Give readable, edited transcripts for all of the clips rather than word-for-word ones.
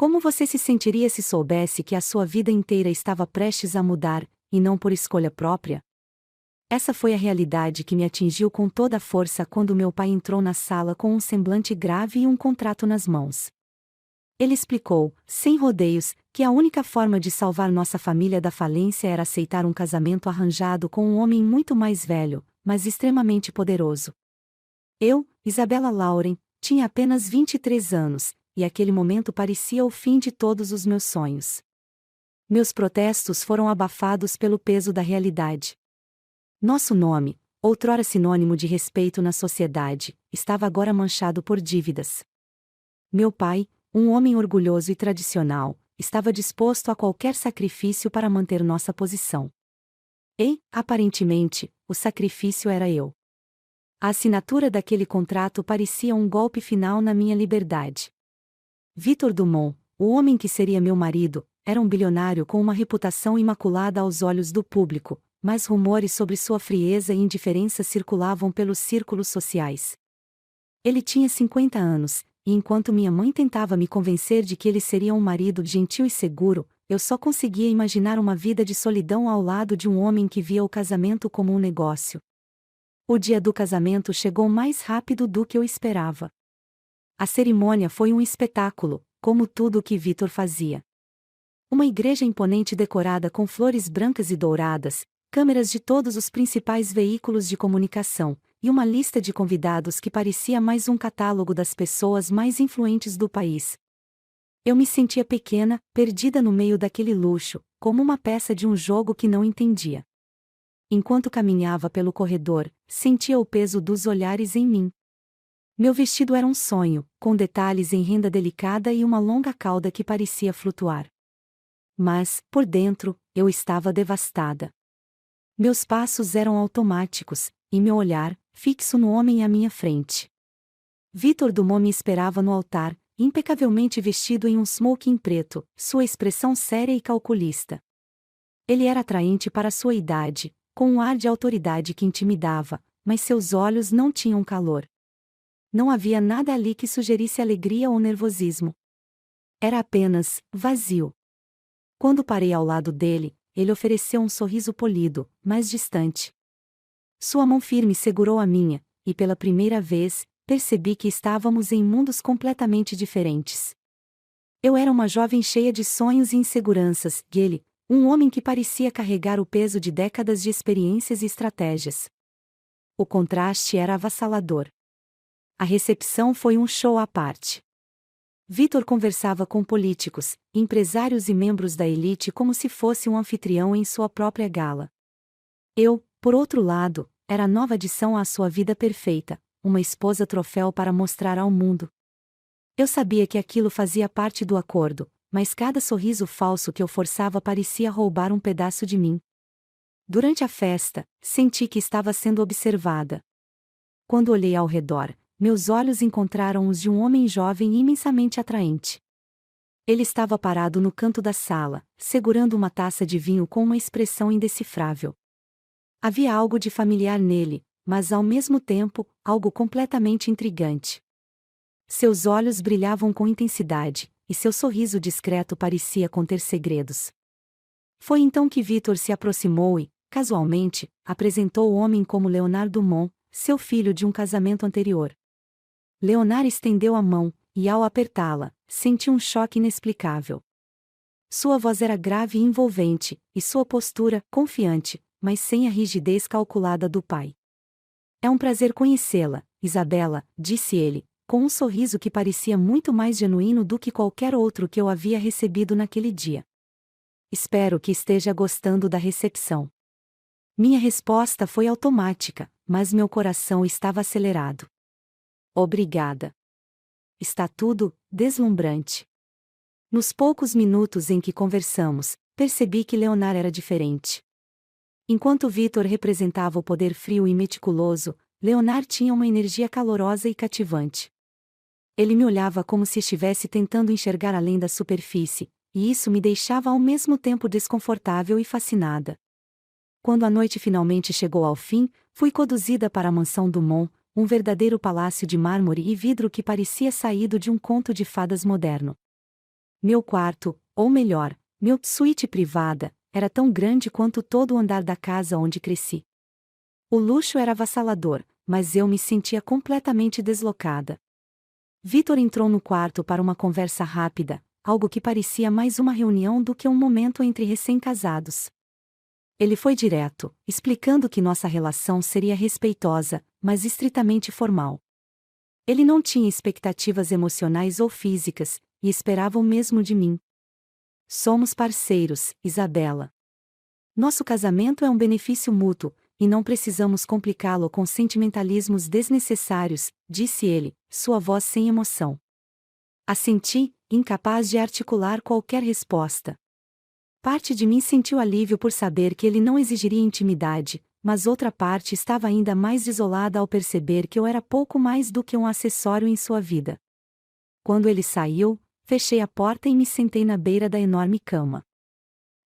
Como você se sentiria se soubesse que a sua vida inteira estava prestes a mudar, e não por escolha própria? Essa foi a realidade que me atingiu com toda a força quando meu pai entrou na sala com um semblante grave e um contrato nas mãos. Ele explicou, sem rodeios, que a única forma de salvar nossa família da falência era aceitar um casamento arranjado com um homem muito mais velho, mas extremamente poderoso. Eu, Isabella Lauren, tinha apenas 23 anos, e aquele momento parecia o fim de todos os meus sonhos. Meus protestos foram abafados pelo peso da realidade. Nosso nome, outrora sinônimo de respeito na sociedade, estava agora manchado por dívidas. Meu pai, um homem orgulhoso e tradicional, estava disposto a qualquer sacrifício para manter nossa posição. E, aparentemente, o sacrifício era eu. A assinatura daquele contrato parecia um golpe final na minha liberdade. Victor Dumont, o homem que seria meu marido, era um bilionário com uma reputação imaculada aos olhos do público, mas rumores sobre sua frieza e indiferença circulavam pelos círculos sociais. Ele tinha 50 anos, e enquanto minha mãe tentava me convencer de que ele seria um marido gentil e seguro, eu só conseguia imaginar uma vida de solidão ao lado de um homem que via o casamento como um negócio. O dia do casamento chegou mais rápido do que eu esperava. A cerimônia foi um espetáculo, como tudo o que Victor fazia. Uma igreja imponente decorada com flores brancas e douradas, câmeras de todos os principais veículos de comunicação, e uma lista de convidados que parecia mais um catálogo das pessoas mais influentes do país. Eu me sentia pequena, perdida no meio daquele luxo, como uma peça de um jogo que não entendia. Enquanto caminhava pelo corredor, sentia o peso dos olhares em mim. Meu vestido era um sonho, com detalhes em renda delicada e uma longa cauda que parecia flutuar. Mas, por dentro, eu estava devastada. Meus passos eram automáticos, e meu olhar, fixo no homem à minha frente. Victor Dumont me esperava no altar, impecavelmente vestido em um smoking preto, sua expressão séria e calculista. Ele era atraente para sua idade, com um ar de autoridade que intimidava, mas seus olhos não tinham calor. Não havia nada ali que sugerisse alegria ou nervosismo. Era apenas vazio. Quando parei ao lado dele, ele ofereceu um sorriso polido, mas distante. Sua mão firme segurou a minha, e pela primeira vez, percebi que estávamos em mundos completamente diferentes. Eu era uma jovem cheia de sonhos e inseguranças, e ele, um homem que parecia carregar o peso de décadas de experiências e estratégias. O contraste era avassalador. A recepção foi um show à parte. Victor conversava com políticos, empresários e membros da elite como se fosse um anfitrião em sua própria gala. Eu, por outro lado, era a nova adição à sua vida perfeita, uma esposa troféu para mostrar ao mundo. Eu sabia que aquilo fazia parte do acordo, mas cada sorriso falso que eu forçava parecia roubar um pedaço de mim. Durante a festa, senti que estava sendo observada. Quando olhei ao redor, meus olhos encontraram os de um homem jovem imensamente atraente. Ele estava parado no canto da sala, segurando uma taça de vinho com uma expressão indecifrável. Havia algo de familiar nele, mas ao mesmo tempo, algo completamente intrigante. Seus olhos brilhavam com intensidade, e seu sorriso discreto parecia conter segredos. Foi então que Victor se aproximou e, casualmente, apresentou o homem como Leonard Dumont, seu filho de um casamento anterior. Leonard estendeu a mão, e ao apertá-la, senti um choque inexplicável. Sua voz era grave e envolvente, e sua postura, confiante, mas sem a rigidez calculada do pai. É um prazer conhecê-la, Isabella, disse ele, com um sorriso que parecia muito mais genuíno do que qualquer outro que eu havia recebido naquele dia. Espero que esteja gostando da recepção. Minha resposta foi automática, mas meu coração estava acelerado. Obrigada. Está tudo deslumbrante. Nos poucos minutos em que conversamos, percebi que Leonard era diferente. Enquanto Victor representava o poder frio e meticuloso, Leonard tinha uma energia calorosa e cativante. Ele me olhava como se estivesse tentando enxergar além da superfície, e isso me deixava ao mesmo tempo desconfortável e fascinada. Quando a noite finalmente chegou ao fim, fui conduzida para a mansão Dumont, um verdadeiro palácio de mármore e vidro que parecia saído de um conto de fadas moderno. Meu quarto, ou melhor, meu suíte privada, era tão grande quanto todo o andar da casa onde cresci. O luxo era avassalador, mas eu me sentia completamente deslocada. Vitor entrou no quarto para uma conversa rápida, algo que parecia mais uma reunião do que um momento entre recém-casados. Ele foi direto, explicando que nossa relação seria respeitosa, mas estritamente formal. Ele não tinha expectativas emocionais ou físicas, e esperava o mesmo de mim. Somos parceiros, Isabela. Nosso casamento é um benefício mútuo, e não precisamos complicá-lo com sentimentalismos desnecessários, disse ele, sua voz sem emoção. Assenti, incapaz de articular qualquer resposta. Parte de mim sentiu alívio por saber que ele não exigiria intimidade, mas outra parte estava ainda mais desolada ao perceber que eu era pouco mais do que um acessório em sua vida. Quando ele saiu, fechei a porta e me sentei na beira da enorme cama.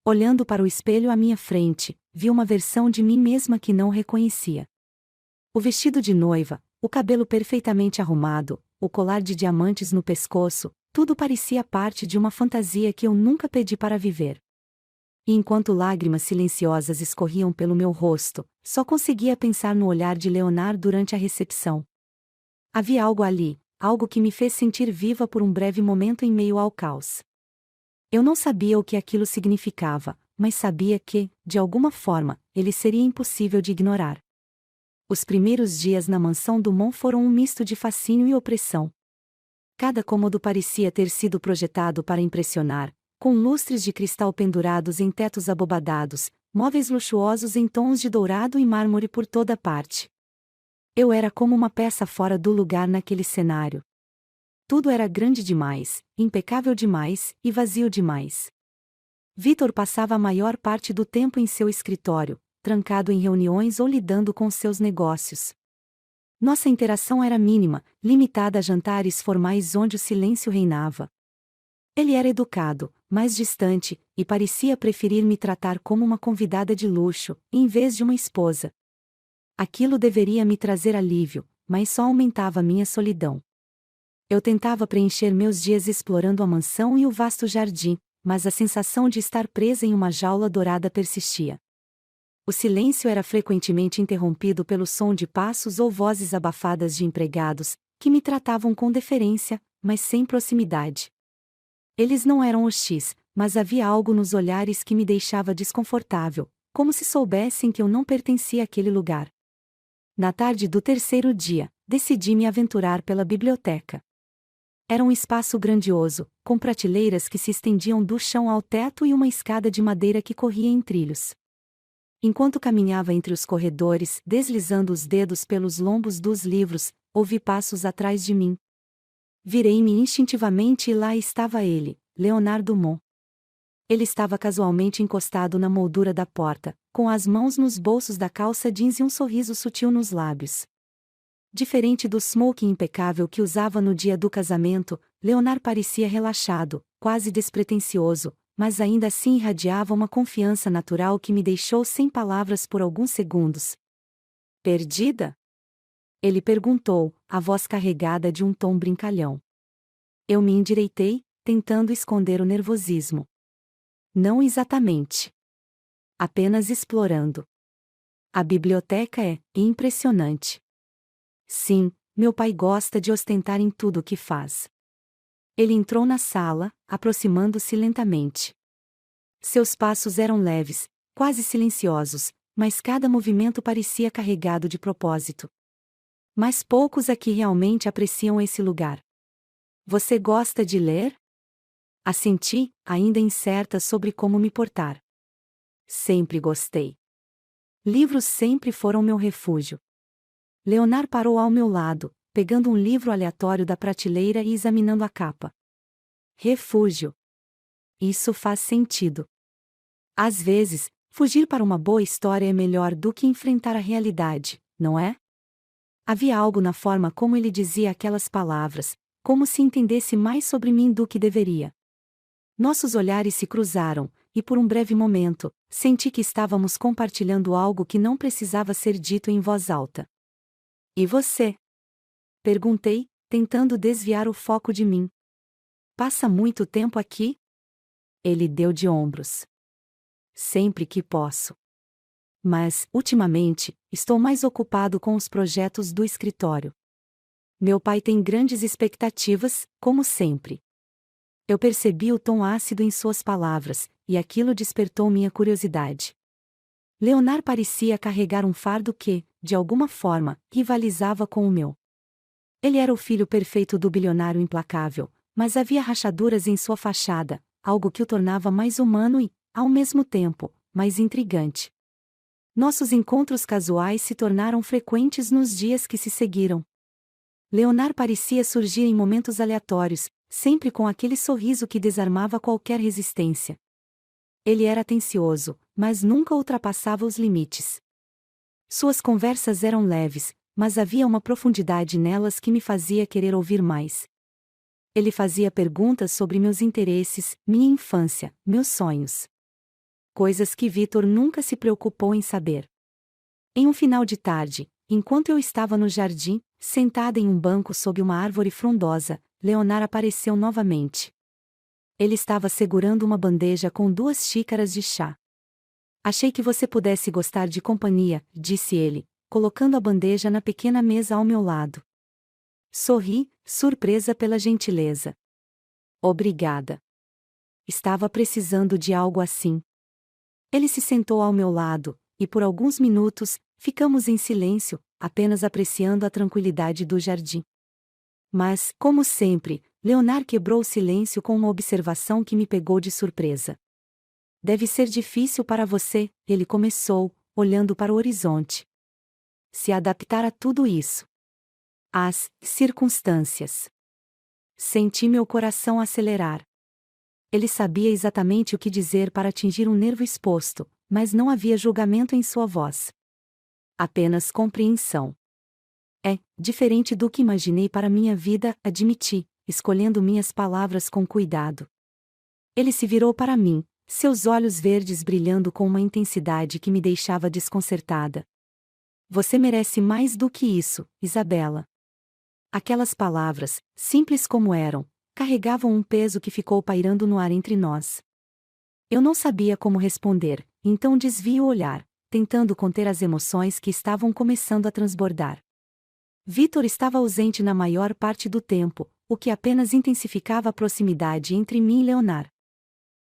Olhando para o espelho à minha frente, vi uma versão de mim mesma que não reconhecia. O vestido de noiva, o cabelo perfeitamente arrumado, o colar de diamantes no pescoço, tudo parecia parte de uma fantasia que eu nunca pedi para viver. E enquanto lágrimas silenciosas escorriam pelo meu rosto, só conseguia pensar no olhar de Leonard durante a recepção. Havia algo ali, algo que me fez sentir viva por um breve momento em meio ao caos. Eu não sabia o que aquilo significava, mas sabia que, de alguma forma, ele seria impossível de ignorar. Os primeiros dias na mansão Dumont foram um misto de fascínio e opressão. Cada cômodo parecia ter sido projetado para impressionar, com lustres de cristal pendurados em tetos abobadados, móveis luxuosos em tons de dourado e mármore por toda parte. Eu era como uma peça fora do lugar naquele cenário. Tudo era grande demais, impecável demais e vazio demais. Vitor passava a maior parte do tempo em seu escritório, trancado em reuniões ou lidando com seus negócios. Nossa interação era mínima, limitada a jantares formais onde o silêncio reinava. Ele era educado, mais distante, e parecia preferir me tratar como uma convidada de luxo, em vez de uma esposa. Aquilo deveria me trazer alívio, mas só aumentava minha solidão. Eu tentava preencher meus dias explorando a mansão e o vasto jardim, mas a sensação de estar presa em uma jaula dourada persistia. O silêncio era frequentemente interrompido pelo som de passos ou vozes abafadas de empregados, que me tratavam com deferência, mas sem proximidade. Eles não eram hostis, mas havia algo nos olhares que me deixava desconfortável, como se soubessem que eu não pertencia àquele lugar. Na tarde do terceiro dia, decidi me aventurar pela biblioteca. Era um espaço grandioso, com prateleiras que se estendiam do chão ao teto e uma escada de madeira que corria em trilhos. Enquanto caminhava entre os corredores, deslizando os dedos pelos lombos dos livros, ouvi passos atrás de mim. Virei-me instintivamente e lá estava ele, Leonard Dumont. Ele estava casualmente encostado na moldura da porta, com as mãos nos bolsos da calça jeans e um sorriso sutil nos lábios. Diferente do smoking impecável que usava no dia do casamento, Leonard parecia relaxado, quase despretensioso, mas ainda assim irradiava uma confiança natural que me deixou sem palavras por alguns segundos. Perdida? Ele perguntou, a voz carregada de um tom brincalhão. Eu me endireitei, tentando esconder o nervosismo. Não exatamente. Apenas explorando. A biblioteca é impressionante. Sim, meu pai gosta de ostentar em tudo o que faz. Ele entrou na sala, aproximando-se lentamente. Seus passos eram leves, quase silenciosos, mas cada movimento parecia carregado de propósito. Mas poucos aqui realmente apreciam esse lugar. Você gosta de ler? Assenti, ainda incerta sobre como me portar. Sempre gostei. Livros sempre foram meu refúgio. Leonard parou ao meu lado, pegando um livro aleatório da prateleira e examinando a capa. Refúgio. Isso faz sentido. Às vezes, fugir para uma boa história é melhor do que enfrentar a realidade, não é? Havia algo na forma como ele dizia aquelas palavras, como se entendesse mais sobre mim do que deveria. Nossos olhares se cruzaram, e por um breve momento, senti que estávamos compartilhando algo que não precisava ser dito em voz alta. E você? Perguntei, tentando desviar o foco de mim. passa muito tempo aqui? Ele deu de ombros. Sempre que posso. Mas, ultimamente, estou mais ocupado com os projetos do escritório. Meu pai tem grandes expectativas, como sempre. Eu percebi o tom ácido em suas palavras, e aquilo despertou minha curiosidade. Leonard parecia carregar um fardo que, de alguma forma, rivalizava com o meu. Ele era o filho perfeito do bilionário implacável, mas havia rachaduras em sua fachada, algo que o tornava mais humano e, ao mesmo tempo, mais intrigante. Nossos encontros casuais se tornaram frequentes nos dias que se seguiram. Leonard parecia surgir em momentos aleatórios, sempre com aquele sorriso que desarmava qualquer resistência. Ele era atencioso, mas nunca ultrapassava os limites. Suas conversas eram leves, mas havia uma profundidade nelas que me fazia querer ouvir mais. Ele fazia perguntas sobre meus interesses, minha infância, meus sonhos. Coisas que Vitor nunca se preocupou em saber. Em um final de tarde, enquanto eu estava no jardim, sentada em um banco sob uma árvore frondosa, Leonard apareceu novamente. Ele estava segurando uma bandeja com 2 xícaras de chá. Achei que você pudesse gostar de companhia, disse ele, colocando a bandeja na pequena mesa ao meu lado. Sorri, surpresa pela gentileza. Obrigada. Estava precisando de algo assim. Ele se sentou ao meu lado, e por alguns minutos, ficamos em silêncio, apenas apreciando a tranquilidade do jardim. Mas, como sempre, Leonard quebrou o silêncio com uma observação que me pegou de surpresa. Deve ser difícil para você, ele começou, olhando para o horizonte. Se adaptar a tudo isso. Às circunstâncias. Senti meu coração acelerar. Ele sabia exatamente o que dizer para atingir um nervo exposto, mas não havia julgamento em sua voz. Apenas compreensão. É diferente do que imaginei para minha vida, admiti, escolhendo minhas palavras com cuidado. Ele se virou para mim, seus olhos verdes brilhando com uma intensidade que me deixava desconcertada. Você merece mais do que isso, Isabela. Aquelas palavras, simples como eram, carregavam um peso que ficou pairando no ar entre nós. Eu não sabia como responder, então desviei o olhar, tentando conter as emoções que estavam começando a transbordar. Vitor estava ausente na maior parte do tempo, o que apenas intensificava a proximidade entre mim e Leonard.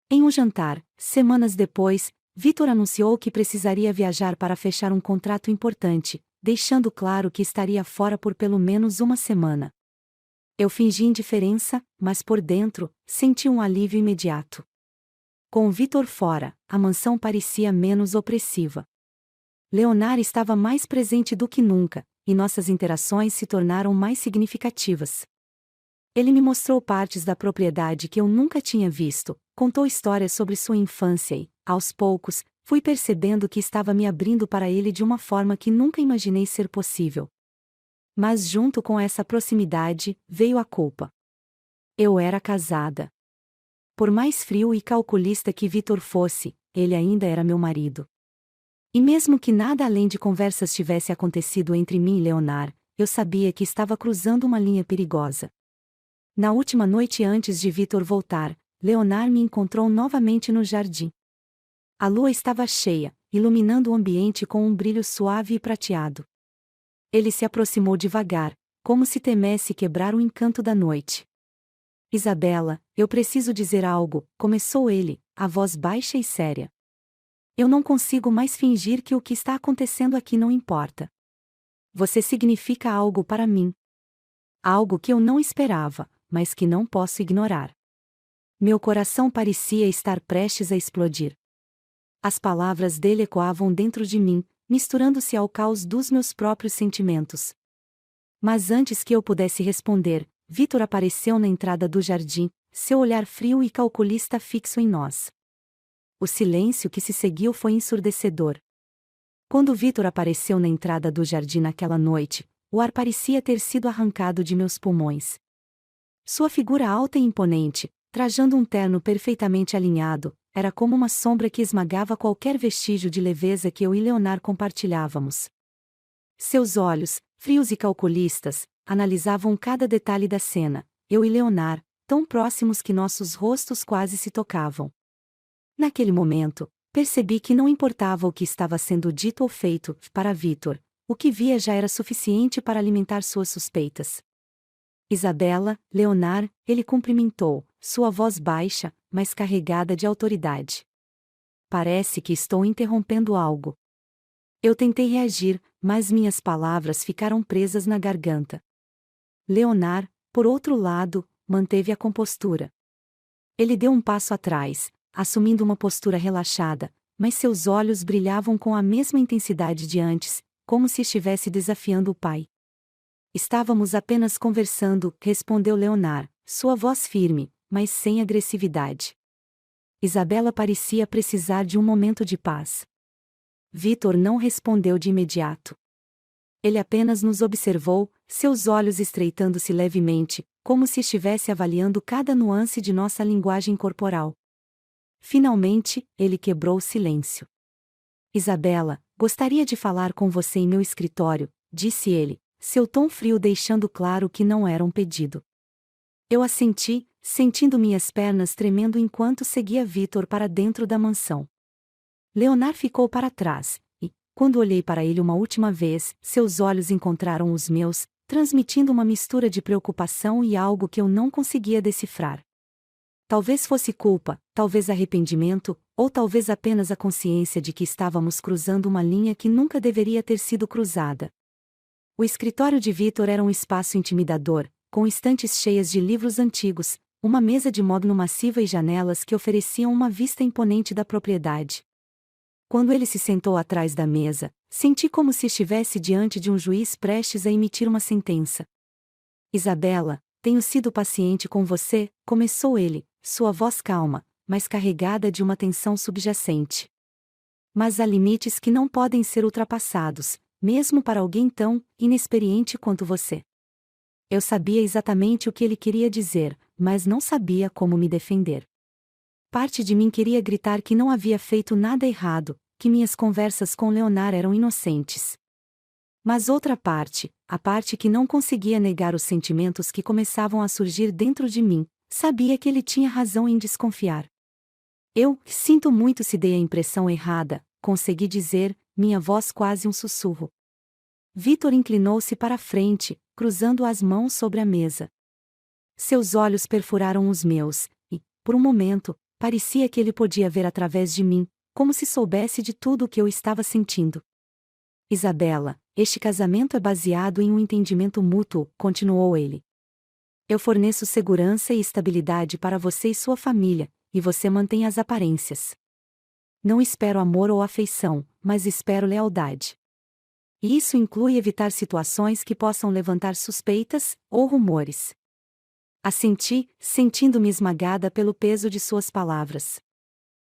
Em um jantar, semanas depois, Vitor anunciou que precisaria viajar para fechar um contrato importante, deixando claro que estaria fora por pelo menos uma semana. Eu fingi indiferença, mas por dentro, senti um alívio imediato. Com Vitor fora, a mansão parecia menos opressiva. Leonard estava mais presente do que nunca, e nossas interações se tornaram mais significativas. Ele me mostrou partes da propriedade que eu nunca tinha visto, contou histórias sobre sua infância e, aos poucos, fui percebendo que estava me abrindo para ele de uma forma que nunca imaginei ser possível. Mas junto com essa proximidade, veio a culpa. Eu era casada. Por mais frio e calculista que Vitor fosse, ele ainda era meu marido. E mesmo que nada além de conversas tivesse acontecido entre mim e Leonard, eu sabia que estava cruzando uma linha perigosa. Na última noite antes de Vitor voltar, Leonard me encontrou novamente no jardim. A lua estava cheia, iluminando o ambiente com um brilho suave e prateado. Ele se aproximou devagar, como se temesse quebrar o encanto da noite. Isabela, eu preciso dizer algo, começou ele, a voz baixa e séria. Eu não consigo mais fingir que o que está acontecendo aqui não importa. Você significa algo para mim. Algo que eu não esperava, mas que não posso ignorar. Meu coração parecia estar prestes a explodir. As palavras dele ecoavam dentro de mim, misturando-se ao caos dos meus próprios sentimentos. Mas antes que eu pudesse responder, Vitor apareceu na entrada do jardim, seu olhar frio e calculista fixo em nós. O silêncio que se seguiu foi ensurdecedor. Quando Vitor apareceu na entrada do jardim naquela noite, o ar parecia ter sido arrancado de meus pulmões. Sua figura alta e imponente, trajando um terno perfeitamente alinhado, era como uma sombra que esmagava qualquer vestígio de leveza que eu e Leonard compartilhávamos. Seus olhos, frios e calculistas, analisavam cada detalhe da cena, eu e Leonard, tão próximos que nossos rostos quase se tocavam. Naquele momento, percebi que não importava o que estava sendo dito ou feito, para Vitor, o que via já era suficiente para alimentar suas suspeitas. Isabela, Leonard, ele cumprimentou, sua voz baixa, mas carregada de autoridade. Parece que estou interrompendo algo. Eu tentei reagir, mas minhas palavras ficaram presas na garganta. Leonard, por outro lado, manteve a compostura. Ele deu um passo atrás, assumindo uma postura relaxada, mas seus olhos brilhavam com a mesma intensidade de antes, como se estivesse desafiando o pai. Estávamos apenas conversando, respondeu Leonard, sua voz firme, mas sem agressividade. Isabela parecia precisar de um momento de paz. Vitor não respondeu de imediato. Ele apenas nos observou, seus olhos estreitando-se levemente, como se estivesse avaliando cada nuance de nossa linguagem corporal. Finalmente, ele quebrou o silêncio. Isabela, gostaria de falar com você em meu escritório, disse ele, seu tom frio deixando claro que não era um pedido. Eu assenti, sentindo minhas pernas tremendo enquanto seguia Vitor para dentro da mansão. Leonard ficou para trás, e, quando olhei para ele uma última vez, seus olhos encontraram os meus, transmitindo uma mistura de preocupação e algo que eu não conseguia decifrar. Talvez fosse culpa, talvez arrependimento, ou talvez apenas a consciência de que estávamos cruzando uma linha que nunca deveria ter sido cruzada. O escritório de Vitor era um espaço intimidador, com estantes cheias de livros antigos, uma mesa de mogno massiva e janelas que ofereciam uma vista imponente da propriedade. Quando ele se sentou atrás da mesa, senti como se estivesse diante de um juiz prestes a emitir uma sentença. Isabela, tenho sido paciente com você, começou ele, sua voz calma, mas carregada de uma tensão subjacente. Mas há limites que não podem ser ultrapassados, mesmo para alguém tão inexperiente quanto você. Eu sabia exatamente o que ele queria dizer, mas não sabia como me defender. Parte de mim queria gritar que não havia feito nada errado, que minhas conversas com Leonard eram inocentes. Mas outra parte, a parte que não conseguia negar os sentimentos que começavam a surgir dentro de mim, sabia que ele tinha razão em desconfiar. Eu, sinto muito se dei a impressão errada, consegui dizer, minha voz quase um sussurro. Vitor inclinou-se para a frente, cruzando as mãos sobre a mesa. Seus olhos perfuraram os meus, e, por um momento, parecia que ele podia ver através de mim, como se soubesse de tudo o que eu estava sentindo. Isabela, este casamento é baseado em um entendimento mútuo, continuou ele. Eu forneço segurança e estabilidade para você e sua família, e você mantém as aparências. Não espero amor ou afeição, mas espero lealdade. E isso inclui evitar situações que possam levantar suspeitas ou rumores. Assenti, sentindo-me esmagada pelo peso de suas palavras.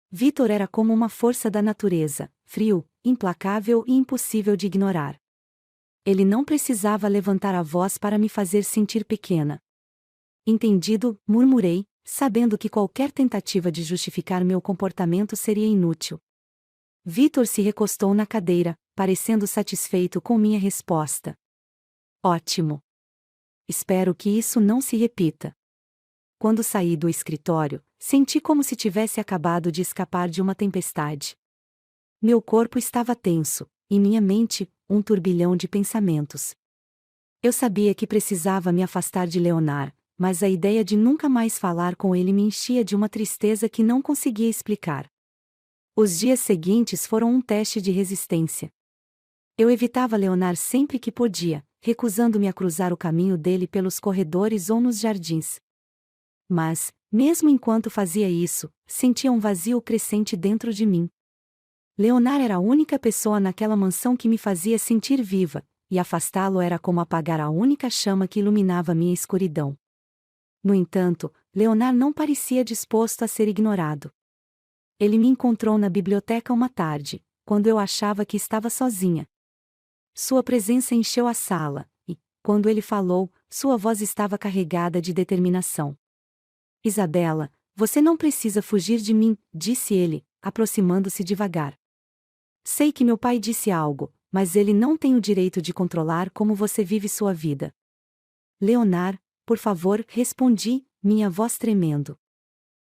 Vitor era como uma força da natureza, frio, implacável e impossível de ignorar. Ele não precisava levantar a voz para me fazer sentir pequena. Entendido, murmurei, sabendo que qualquer tentativa de justificar meu comportamento seria inútil. Vitor se recostou na cadeira, parecendo satisfeito com minha resposta. Ótimo. Espero que isso não se repita. Quando saí do escritório, senti como se tivesse acabado de escapar de uma tempestade. Meu corpo estava tenso, e minha mente, um turbilhão de pensamentos. Eu sabia que precisava me afastar de Leonard, mas a ideia de nunca mais falar com ele me enchia de uma tristeza que não conseguia explicar. Os dias seguintes foram um teste de resistência. Eu evitava Leonard sempre que podia, recusando-me a cruzar o caminho dele pelos corredores ou nos jardins. Mas, mesmo enquanto fazia isso, sentia um vazio crescente dentro de mim. Leonard era a única pessoa naquela mansão que me fazia sentir viva, e afastá-lo era como apagar a única chama que iluminava minha escuridão. No entanto, Leonard não parecia disposto a ser ignorado. Ele me encontrou na biblioteca uma tarde, quando eu achava que estava sozinha. Sua presença encheu a sala, e, quando ele falou, sua voz estava carregada de determinação. Isabela, você não precisa fugir de mim, disse ele, aproximando-se devagar. Sei que meu pai disse algo, mas ele não tem o direito de controlar como você vive sua vida. Leonard, por favor, respondi, minha voz tremendo.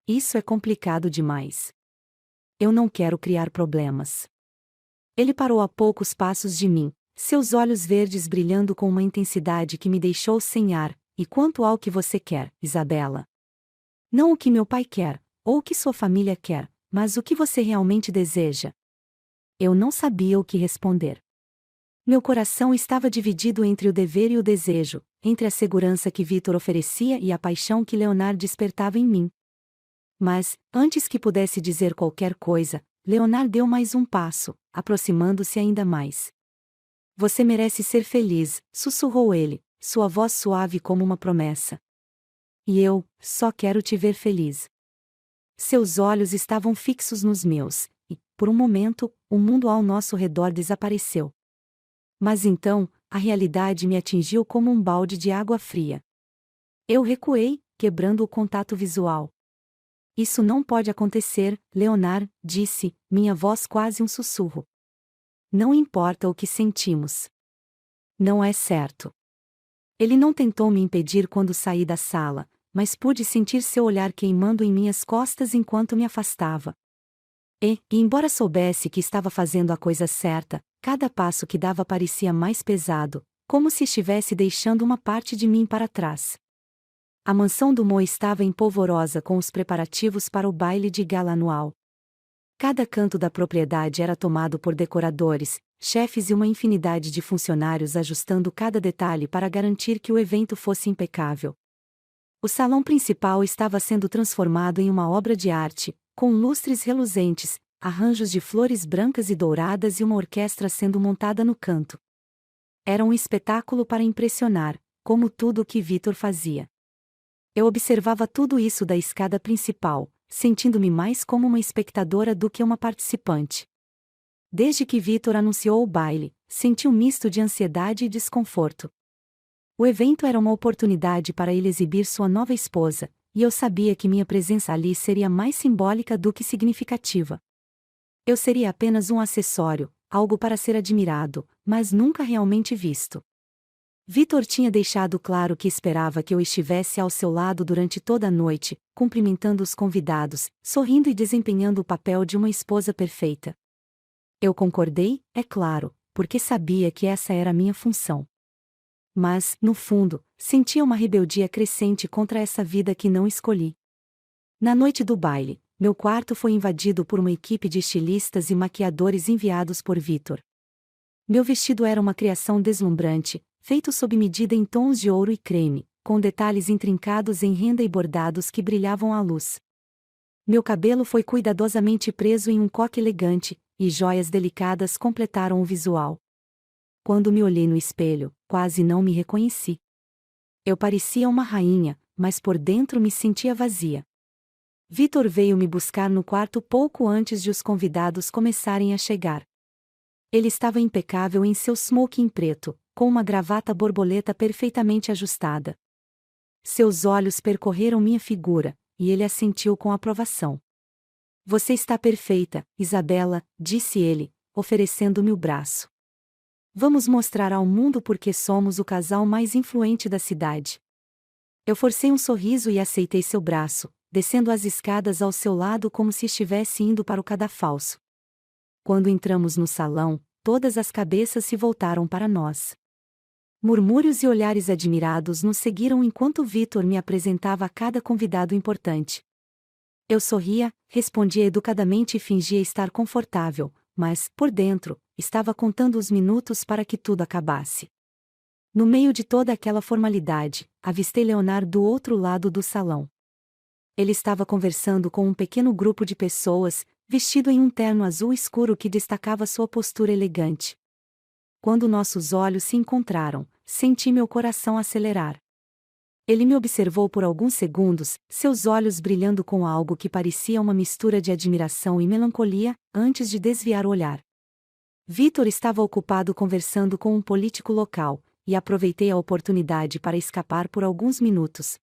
Isso é complicado demais. Eu não quero criar problemas. Ele parou a poucos passos de mim, seus olhos verdes brilhando com uma intensidade que me deixou sem ar. E quanto ao que você quer, Isabela? Não o que meu pai quer, ou o que sua família quer, mas o que você realmente deseja. Eu não sabia o que responder. Meu coração estava dividido entre o dever e o desejo, entre a segurança que Vitor oferecia e a paixão que Leonard despertava em mim. Mas, antes que pudesse dizer qualquer coisa, Leonard deu mais um passo, aproximando-se ainda mais. Você merece ser feliz, sussurrou ele, sua voz suave como uma promessa. E eu, só quero te ver feliz. Seus olhos estavam fixos nos meus, e, por um momento, o mundo ao nosso redor desapareceu. Mas então, a realidade me atingiu como um balde de água fria. Eu recuei, quebrando o contato visual. Isso não pode acontecer, Leonard, disse, minha voz quase um sussurro. Não importa o que sentimos. Não é certo. Ele não tentou me impedir quando saí da sala, mas pude sentir seu olhar queimando em minhas costas enquanto me afastava. E, embora soubesse que estava fazendo a coisa certa, cada passo que dava parecia mais pesado, como se estivesse deixando uma parte de mim para trás. A mansão do Mo estava empolvorosa com os preparativos para o baile de gala anual. Cada canto da propriedade era tomado por decoradores, chefes e uma infinidade de funcionários ajustando cada detalhe para garantir que o evento fosse impecável. O salão principal estava sendo transformado em uma obra de arte, com lustres reluzentes, arranjos de flores brancas e douradas e uma orquestra sendo montada no canto. Era um espetáculo para impressionar, como tudo o que Vitor fazia. Eu observava tudo isso da escada principal, sentindo-me mais como uma espectadora do que uma participante. Desde que Vitor anunciou o baile, senti um misto de ansiedade e desconforto. O evento era uma oportunidade para ele exibir sua nova esposa, e eu sabia que minha presença ali seria mais simbólica do que significativa. Eu seria apenas um acessório, algo para ser admirado, mas nunca realmente visto. Vitor tinha deixado claro que esperava que eu estivesse ao seu lado durante toda a noite, cumprimentando os convidados, sorrindo e desempenhando o papel de uma esposa perfeita. Eu concordei, é claro, porque sabia que essa era a minha função. Mas, no fundo, sentia uma rebeldia crescente contra essa vida que não escolhi. Na noite do baile, meu quarto foi invadido por uma equipe de estilistas e maquiadores enviados por Vitor. Meu vestido era uma criação deslumbrante, feito sob medida em tons de ouro e creme, com detalhes intrincados em renda e bordados que brilhavam à luz. Meu cabelo foi cuidadosamente preso em um coque elegante, e joias delicadas completaram o visual. Quando me olhei no espelho, quase não me reconheci. Eu parecia uma rainha, mas por dentro me sentia vazia. Vitor veio me buscar no quarto pouco antes de os convidados começarem a chegar. Ele estava impecável em seu smoking preto, com uma gravata borboleta perfeitamente ajustada. Seus olhos percorreram minha figura, e ele assentiu com aprovação. Você está perfeita, Isabela, disse ele, oferecendo-me o braço. Vamos mostrar ao mundo porque somos o casal mais influente da cidade. Eu forcei um sorriso e aceitei seu braço, descendo as escadas ao seu lado como se estivesse indo para o cadafalso. Quando entramos no salão, todas as cabeças se voltaram para nós. Murmúrios e olhares admirados nos seguiram enquanto Vitor me apresentava a cada convidado importante. Eu sorria, respondia educadamente e fingia estar confortável, mas, por dentro, estava contando os minutos para que tudo acabasse. No meio de toda aquela formalidade, avistei Leonard do outro lado do salão. Ele estava conversando com um pequeno grupo de pessoas, vestido em um terno azul escuro que destacava sua postura elegante. Quando nossos olhos se encontraram, senti meu coração acelerar. Ele me observou por alguns segundos, seus olhos brilhando com algo que parecia uma mistura de admiração e melancolia, antes de desviar o olhar. Vitor estava ocupado conversando com um político local, e aproveitei a oportunidade para escapar por alguns minutos.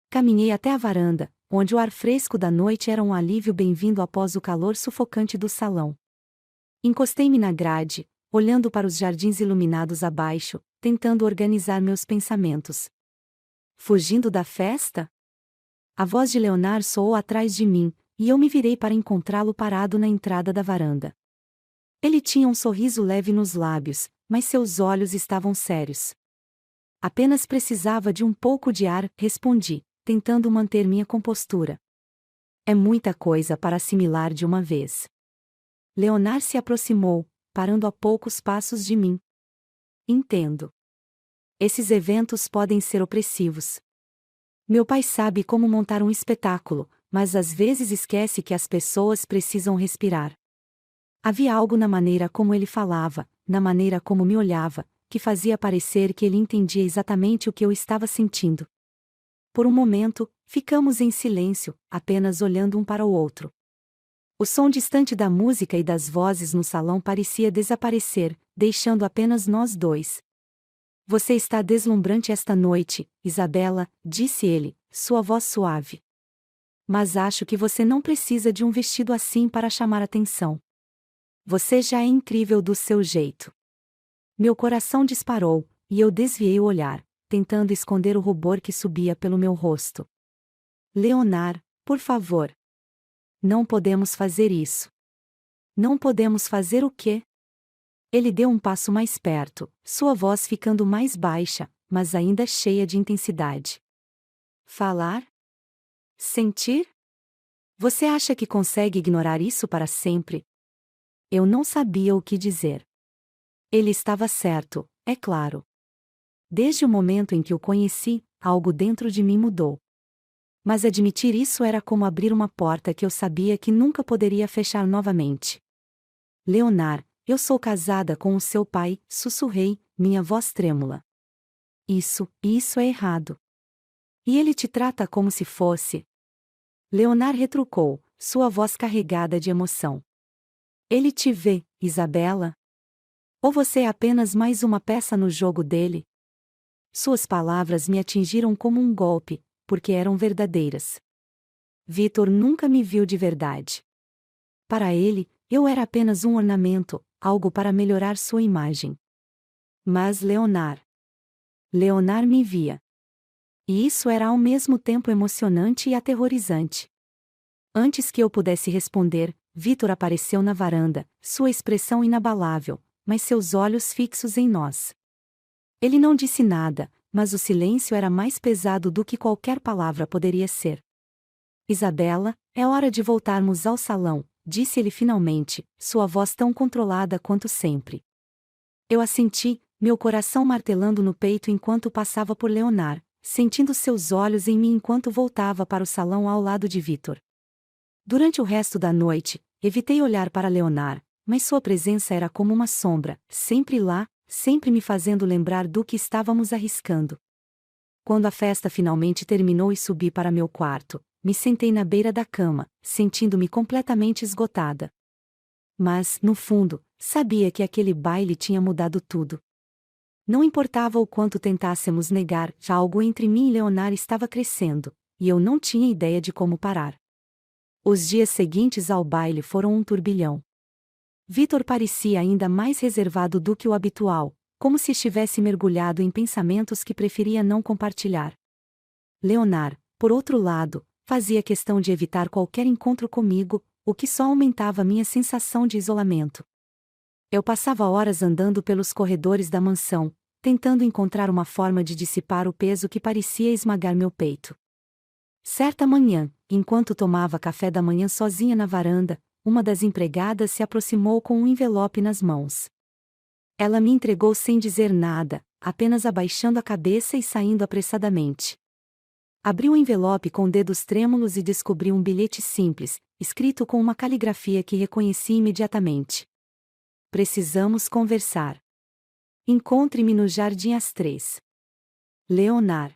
Caminhei até a varanda, onde o ar fresco da noite era um alívio bem-vindo após o calor sufocante do salão. Encostei-me na grade, olhando para os jardins iluminados abaixo, tentando organizar meus pensamentos. Fugindo da festa? A voz de Leonard soou atrás de mim, e eu me virei para encontrá-lo parado na entrada da varanda. Ele tinha um sorriso leve nos lábios, mas seus olhos estavam sérios. Apenas precisava de um pouco de ar, respondi, tentando manter minha compostura. É muita coisa para assimilar de uma vez. Leonard se aproximou, parando a poucos passos de mim. Entendo. Esses eventos podem ser opressivos. Meu pai sabe como montar um espetáculo, mas às vezes esquece que as pessoas precisam respirar. Havia algo na maneira como ele falava, na maneira como me olhava, que fazia parecer que ele entendia exatamente o que eu estava sentindo. Por um momento, ficamos em silêncio, apenas olhando um para o outro. O som distante da música e das vozes no salão parecia desaparecer, deixando apenas nós dois. Você está deslumbrante esta noite, Isabela, disse ele, sua voz suave. Mas acho que você não precisa de um vestido assim para chamar atenção. Você já é incrível do seu jeito. Meu coração disparou, e eu desviei o olhar, tentando esconder o rubor que subia pelo meu rosto. Leonard, por favor. Não podemos fazer isso. Não podemos fazer o quê? Ele deu um passo mais perto, sua voz ficando mais baixa, mas ainda cheia de intensidade. Falar? Sentir? Você acha que consegue ignorar isso para sempre? Eu não sabia o que dizer. Ele estava certo, é claro. Desde o momento em que o conheci, algo dentro de mim mudou. Mas admitir isso era como abrir uma porta que eu sabia que nunca poderia fechar novamente. Leonard, eu sou casada com o seu pai, sussurrei, minha voz trêmula. Isso é errado. E ele te trata como se fosse. Leonard retrucou, sua voz carregada de emoção. Ele te vê, Isabela? Ou você é apenas mais uma peça no jogo dele? Suas palavras me atingiram como um golpe, porque eram verdadeiras. Vitor nunca me viu de verdade. Para ele, eu era apenas um ornamento, algo para melhorar sua imagem. Mas Leonard me via. E isso era ao mesmo tempo emocionante e aterrorizante. Antes que eu pudesse responder, Vitor apareceu na varanda, sua expressão inabalável, mas seus olhos fixos em nós. Ele não disse nada, mas o silêncio era mais pesado do que qualquer palavra poderia ser. Isabela, é hora de voltarmos ao salão, disse ele finalmente, sua voz tão controlada quanto sempre. Eu assenti, meu coração martelando no peito enquanto passava por Leonard, sentindo seus olhos em mim enquanto voltava para o salão ao lado de Vitor. Durante o resto da noite, evitei olhar para Leonard, mas sua presença era como uma sombra, sempre lá, sempre me fazendo lembrar do que estávamos arriscando. Quando a festa finalmente terminou e subi para meu quarto, me sentei na beira da cama, sentindo-me completamente esgotada. Mas, no fundo, sabia que aquele baile tinha mudado tudo. Não importava o quanto tentássemos negar, já algo entre mim e Leonard estava crescendo, e eu não tinha ideia de como parar. Os dias seguintes ao baile foram um turbilhão. Vitor parecia ainda mais reservado do que o habitual, como se estivesse mergulhado em pensamentos que preferia não compartilhar. Leonard, por outro lado, fazia questão de evitar qualquer encontro comigo, o que só aumentava minha sensação de isolamento. Eu passava horas andando pelos corredores da mansão, tentando encontrar uma forma de dissipar o peso que parecia esmagar meu peito. Certa manhã, enquanto tomava café da manhã sozinha na varanda, uma das empregadas se aproximou com um envelope nas mãos. Ela me entregou sem dizer nada, apenas abaixando a cabeça e saindo apressadamente. Abri o envelope com dedos trêmulos e descobri um bilhete simples, escrito com uma caligrafia que reconheci imediatamente. Precisamos conversar. Encontre-me no jardim às 3. Leonard.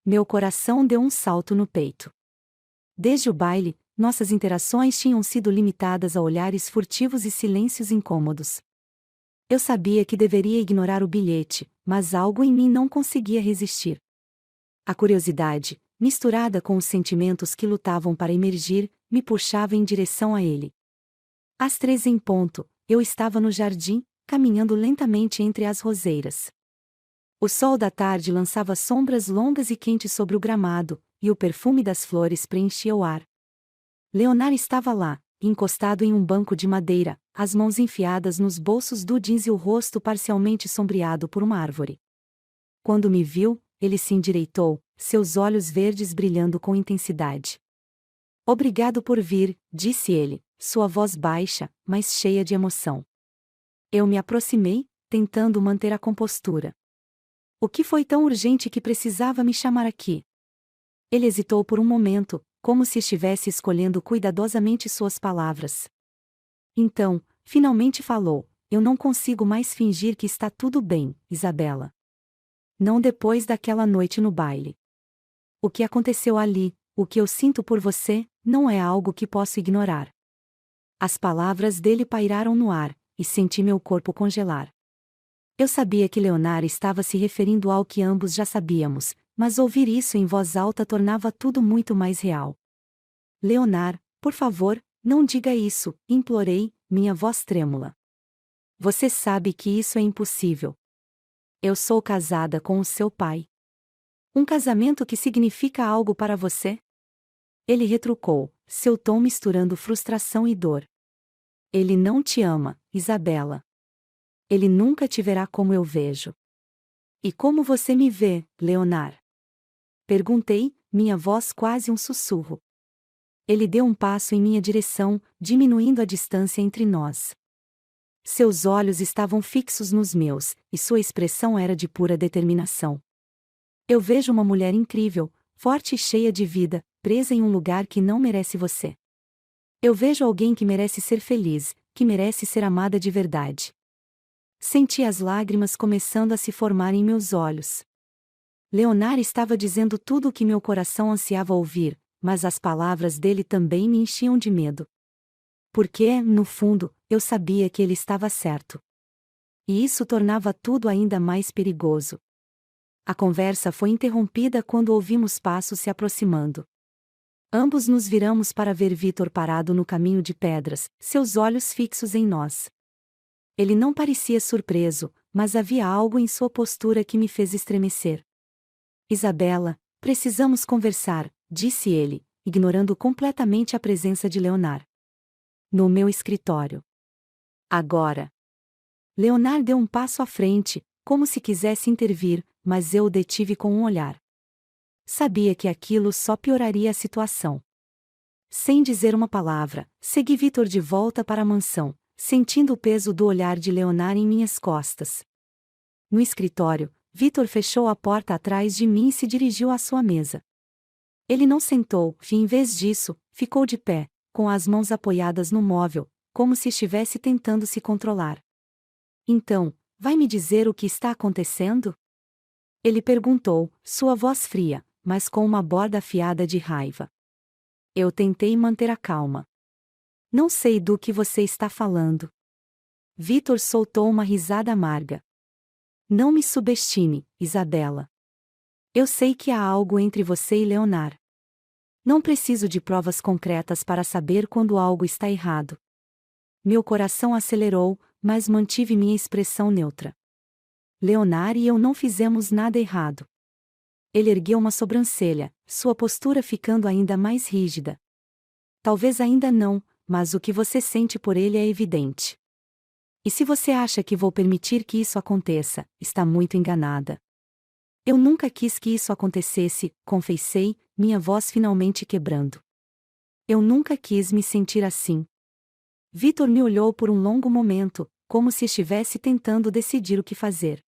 Meu coração deu um salto no peito. Desde o baile, nossas interações tinham sido limitadas a olhares furtivos e silêncios incômodos. Eu sabia que deveria ignorar o bilhete, mas algo em mim não conseguia resistir. A curiosidade, misturada com os sentimentos que lutavam para emergir, me puxava em direção a ele. Às 3 em ponto, eu estava no jardim, caminhando lentamente entre as roseiras. O sol da tarde lançava sombras longas e quentes sobre o gramado, e o perfume das flores preenchia o ar. Leonard estava lá, encostado em um banco de madeira, as mãos enfiadas nos bolsos do jeans e o rosto parcialmente sombreado por uma árvore. Quando me viu, ele se endireitou, seus olhos verdes brilhando com intensidade. Obrigado por vir, disse ele, sua voz baixa, mas cheia de emoção. Eu me aproximei, tentando manter a compostura. O que foi tão urgente que precisava me chamar aqui? Ele hesitou por um momento, como se estivesse escolhendo cuidadosamente suas palavras. Então, finalmente falou: eu não consigo mais fingir que está tudo bem, Isabela. Não depois daquela noite no baile. O que aconteceu ali, o que eu sinto por você, não é algo que posso ignorar. As palavras dele pairaram no ar, e senti meu corpo congelar. Eu sabia que Leonard estava se referindo ao que ambos já sabíamos, mas ouvir isso em voz alta tornava tudo muito mais real. Leonard, por favor, não diga isso, implorei, minha voz trêmula. Você sabe que isso é impossível. Eu sou casada com o seu pai. Um casamento que significa algo para você? Ele retrucou, seu tom misturando frustração e dor. Ele não te ama, Isabela. Ele nunca te verá como eu vejo. E como você me vê, Leonard? Perguntei, minha voz quase um sussurro. Ele deu um passo em minha direção, diminuindo a distância entre nós. Seus olhos estavam fixos nos meus, e sua expressão era de pura determinação. Eu vejo uma mulher incrível, forte e cheia de vida, presa em um lugar que não merece você. Eu vejo alguém que merece ser feliz, que merece ser amada de verdade. Senti as lágrimas começando a se formar em meus olhos. Leonard estava dizendo tudo o que meu coração ansiava ouvir, mas as palavras dele também me enchiam de medo. Porque, no fundo, eu sabia que ele estava certo. E isso tornava tudo ainda mais perigoso. A conversa foi interrompida quando ouvimos passos se aproximando. Ambos nos viramos para ver Vitor parado no caminho de pedras, seus olhos fixos em nós. Ele não parecia surpreso, mas havia algo em sua postura que me fez estremecer. Isabela, precisamos conversar, disse ele, ignorando completamente a presença de Leonard. No meu escritório. Agora. Leonard deu um passo à frente, como se quisesse intervir, mas eu o detive com um olhar. Sabia que aquilo só pioraria a situação. Sem dizer uma palavra, segui Vitor de volta para a mansão, sentindo o peso do olhar de Leonard em minhas costas. No escritório, Vitor fechou a porta atrás de mim e se dirigiu à sua mesa. Ele não sentou, e em vez disso, ficou de pé, com as mãos apoiadas no móvel, como se estivesse tentando se controlar. Então, vai me dizer o que está acontecendo? Ele perguntou, sua voz fria, mas com uma borda afiada de raiva. Eu tentei manter a calma. Não sei do que você está falando. Vitor soltou uma risada amarga. Não me subestime, Isabela. Eu sei que há algo entre você e Leonard. Não preciso de provas concretas para saber quando algo está errado. Meu coração acelerou, mas mantive minha expressão neutra. Leonard e eu não fizemos nada errado. Ele ergueu uma sobrancelha, sua postura ficando ainda mais rígida. Talvez ainda não, mas o que você sente por ele é evidente. E se você acha que vou permitir que isso aconteça, está muito enganada. Eu nunca quis que isso acontecesse, confessei, minha voz finalmente quebrando. Eu nunca quis me sentir assim. Vitor me olhou por um longo momento, como se estivesse tentando decidir o que fazer.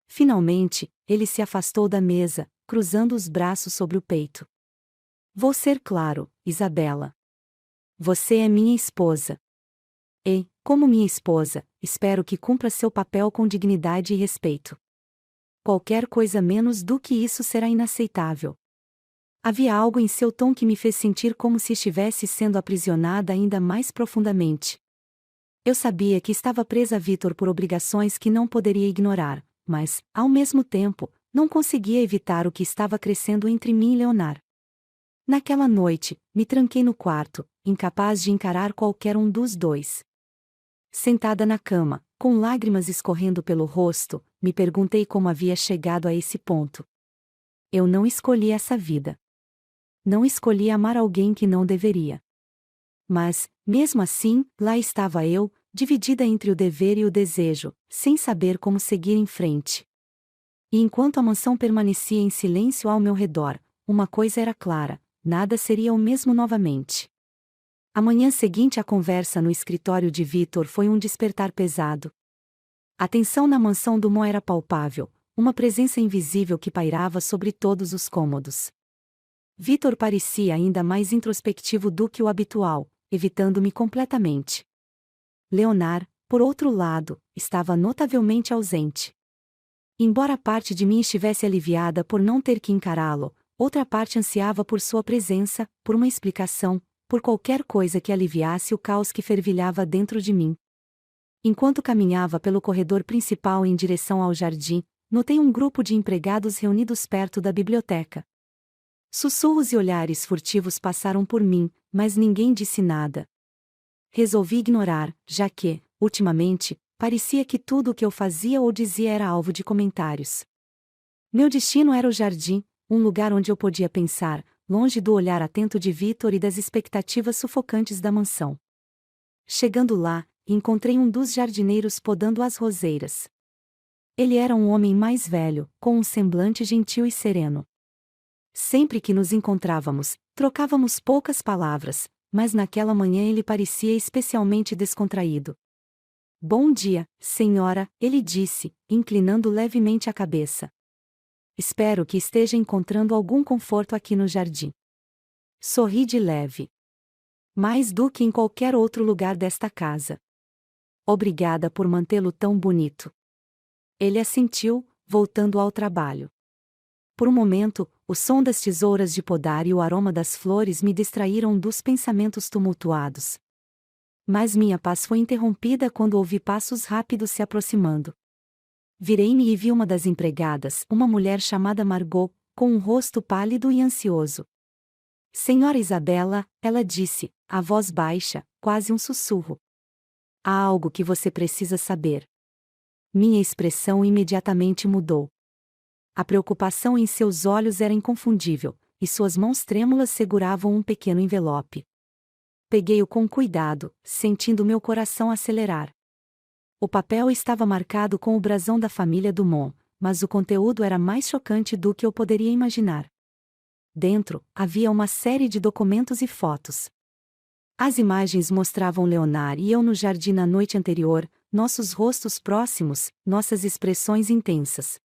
Finalmente, ele se afastou da mesa, cruzando os braços sobre o peito. Vou ser claro, Isabela. Você é minha esposa. E, como minha esposa, espero que cumpra seu papel com dignidade e respeito. Qualquer coisa menos do que isso será inaceitável. Havia algo em seu tom que me fez sentir como se estivesse sendo aprisionada ainda mais profundamente. Eu sabia que estava presa a Vitor por obrigações que não poderia ignorar, mas, ao mesmo tempo, não conseguia evitar o que estava crescendo entre mim e Leonard. Naquela noite, me tranquei no quarto, incapaz de encarar qualquer um dos dois. Sentada na cama, com lágrimas escorrendo pelo rosto, me perguntei como havia chegado a esse ponto. Eu não escolhi essa vida. não escolhi amar alguém que não deveria. Mas, mesmo assim, lá estava eu, dividida entre o dever e o desejo, sem saber como seguir em frente. E enquanto a mansão permanecia em silêncio ao meu redor, uma coisa era clara: nada seria o mesmo novamente. A manhã seguinte à conversa no escritório de Vitor foi um despertar pesado. A tensão na mansão do Mo era palpável, uma presença invisível que pairava sobre todos os cômodos. Vitor parecia ainda mais introspectivo do que o habitual, evitando-me completamente. Leonard, por outro lado, estava notavelmente ausente. Embora parte de mim estivesse aliviada por não ter que encará-lo, outra parte ansiava por sua presença, por uma explicação, por qualquer coisa que aliviasse o caos que fervilhava dentro de mim. Enquanto caminhava pelo corredor principal em direção ao jardim, notei um grupo de empregados reunidos perto da biblioteca. Sussurros e olhares furtivos passaram por mim, mas ninguém disse nada. Resolvi ignorar, já que, ultimamente, parecia que tudo o que eu fazia ou dizia era alvo de comentários. Meu destino era o jardim, um lugar onde eu podia pensar, longe do olhar atento de Vitor e das expectativas sufocantes da mansão. Chegando lá, encontrei um dos jardineiros podando as roseiras. Ele era um homem mais velho, com um semblante gentil e sereno. Sempre que nos encontrávamos, trocávamos poucas palavras, mas naquela manhã ele parecia especialmente descontraído. Bom dia, senhora, ele disse, inclinando levemente a cabeça. Espero que esteja encontrando algum conforto aqui no jardim. Sorri de leve. Mais do que em qualquer outro lugar desta casa. Obrigada por mantê-lo tão bonito. Ele assentiu, voltando ao trabalho. Por um momento, o som das tesouras de podar e o aroma das flores me distraíram dos pensamentos tumultuados. Mas minha paz foi interrompida quando ouvi passos rápidos se aproximando. Virei-me e vi uma das empregadas, uma mulher chamada Margot, com um rosto pálido e ansioso. Senhora Isabela, ela disse, a voz baixa, quase um sussurro. Há algo que você precisa saber. Minha expressão imediatamente mudou. A preocupação em seus olhos era inconfundível, e suas mãos trêmulas seguravam um pequeno envelope. Peguei-o com cuidado, sentindo meu coração acelerar. O papel estava marcado com o brasão da família Dumont, mas o conteúdo era mais chocante do que eu poderia imaginar. Dentro, havia uma série de documentos e fotos. As imagens mostravam Leonard e eu no jardim na noite anterior, nossos rostos próximos, nossas expressões intensas.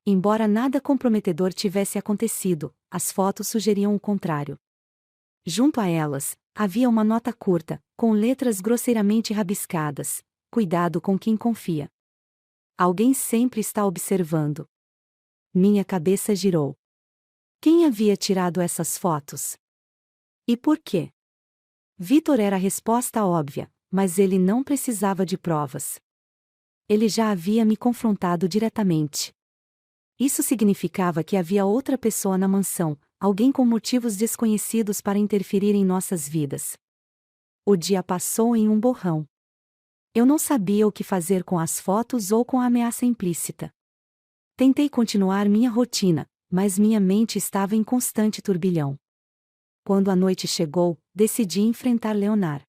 Embora nada comprometedor tivesse acontecido, as fotos sugeriam o contrário. Junto a elas, havia uma nota curta, com letras grosseiramente rabiscadas: cuidado com quem confia. Alguém sempre está observando. Minha cabeça girou. Quem havia tirado essas fotos? E por quê? Vitor era a resposta óbvia, mas ele não precisava de provas. Ele já havia me confrontado diretamente. Isso significava que havia outra pessoa na mansão, alguém com motivos desconhecidos para interferir em nossas vidas. O dia passou em um borrão. Eu não sabia o que fazer com as fotos ou com a ameaça implícita. Tentei continuar minha rotina, mas minha mente estava em constante turbilhão. Quando a noite chegou, decidi enfrentar Leonard.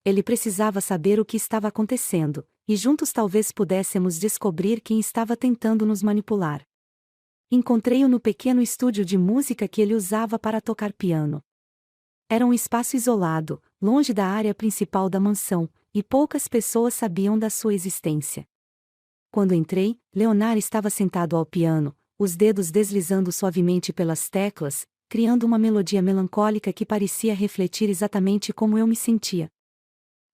Ele precisava saber o que estava acontecendo, e juntos talvez pudéssemos descobrir quem estava tentando nos manipular. Encontrei-o no pequeno estúdio de música que ele usava para tocar piano. Era um espaço isolado, longe da área principal da mansão, e poucas pessoas sabiam da sua existência. Quando entrei, Leonard estava sentado ao piano, os dedos deslizando suavemente pelas teclas, criando uma melodia melancólica que parecia refletir exatamente como eu me sentia.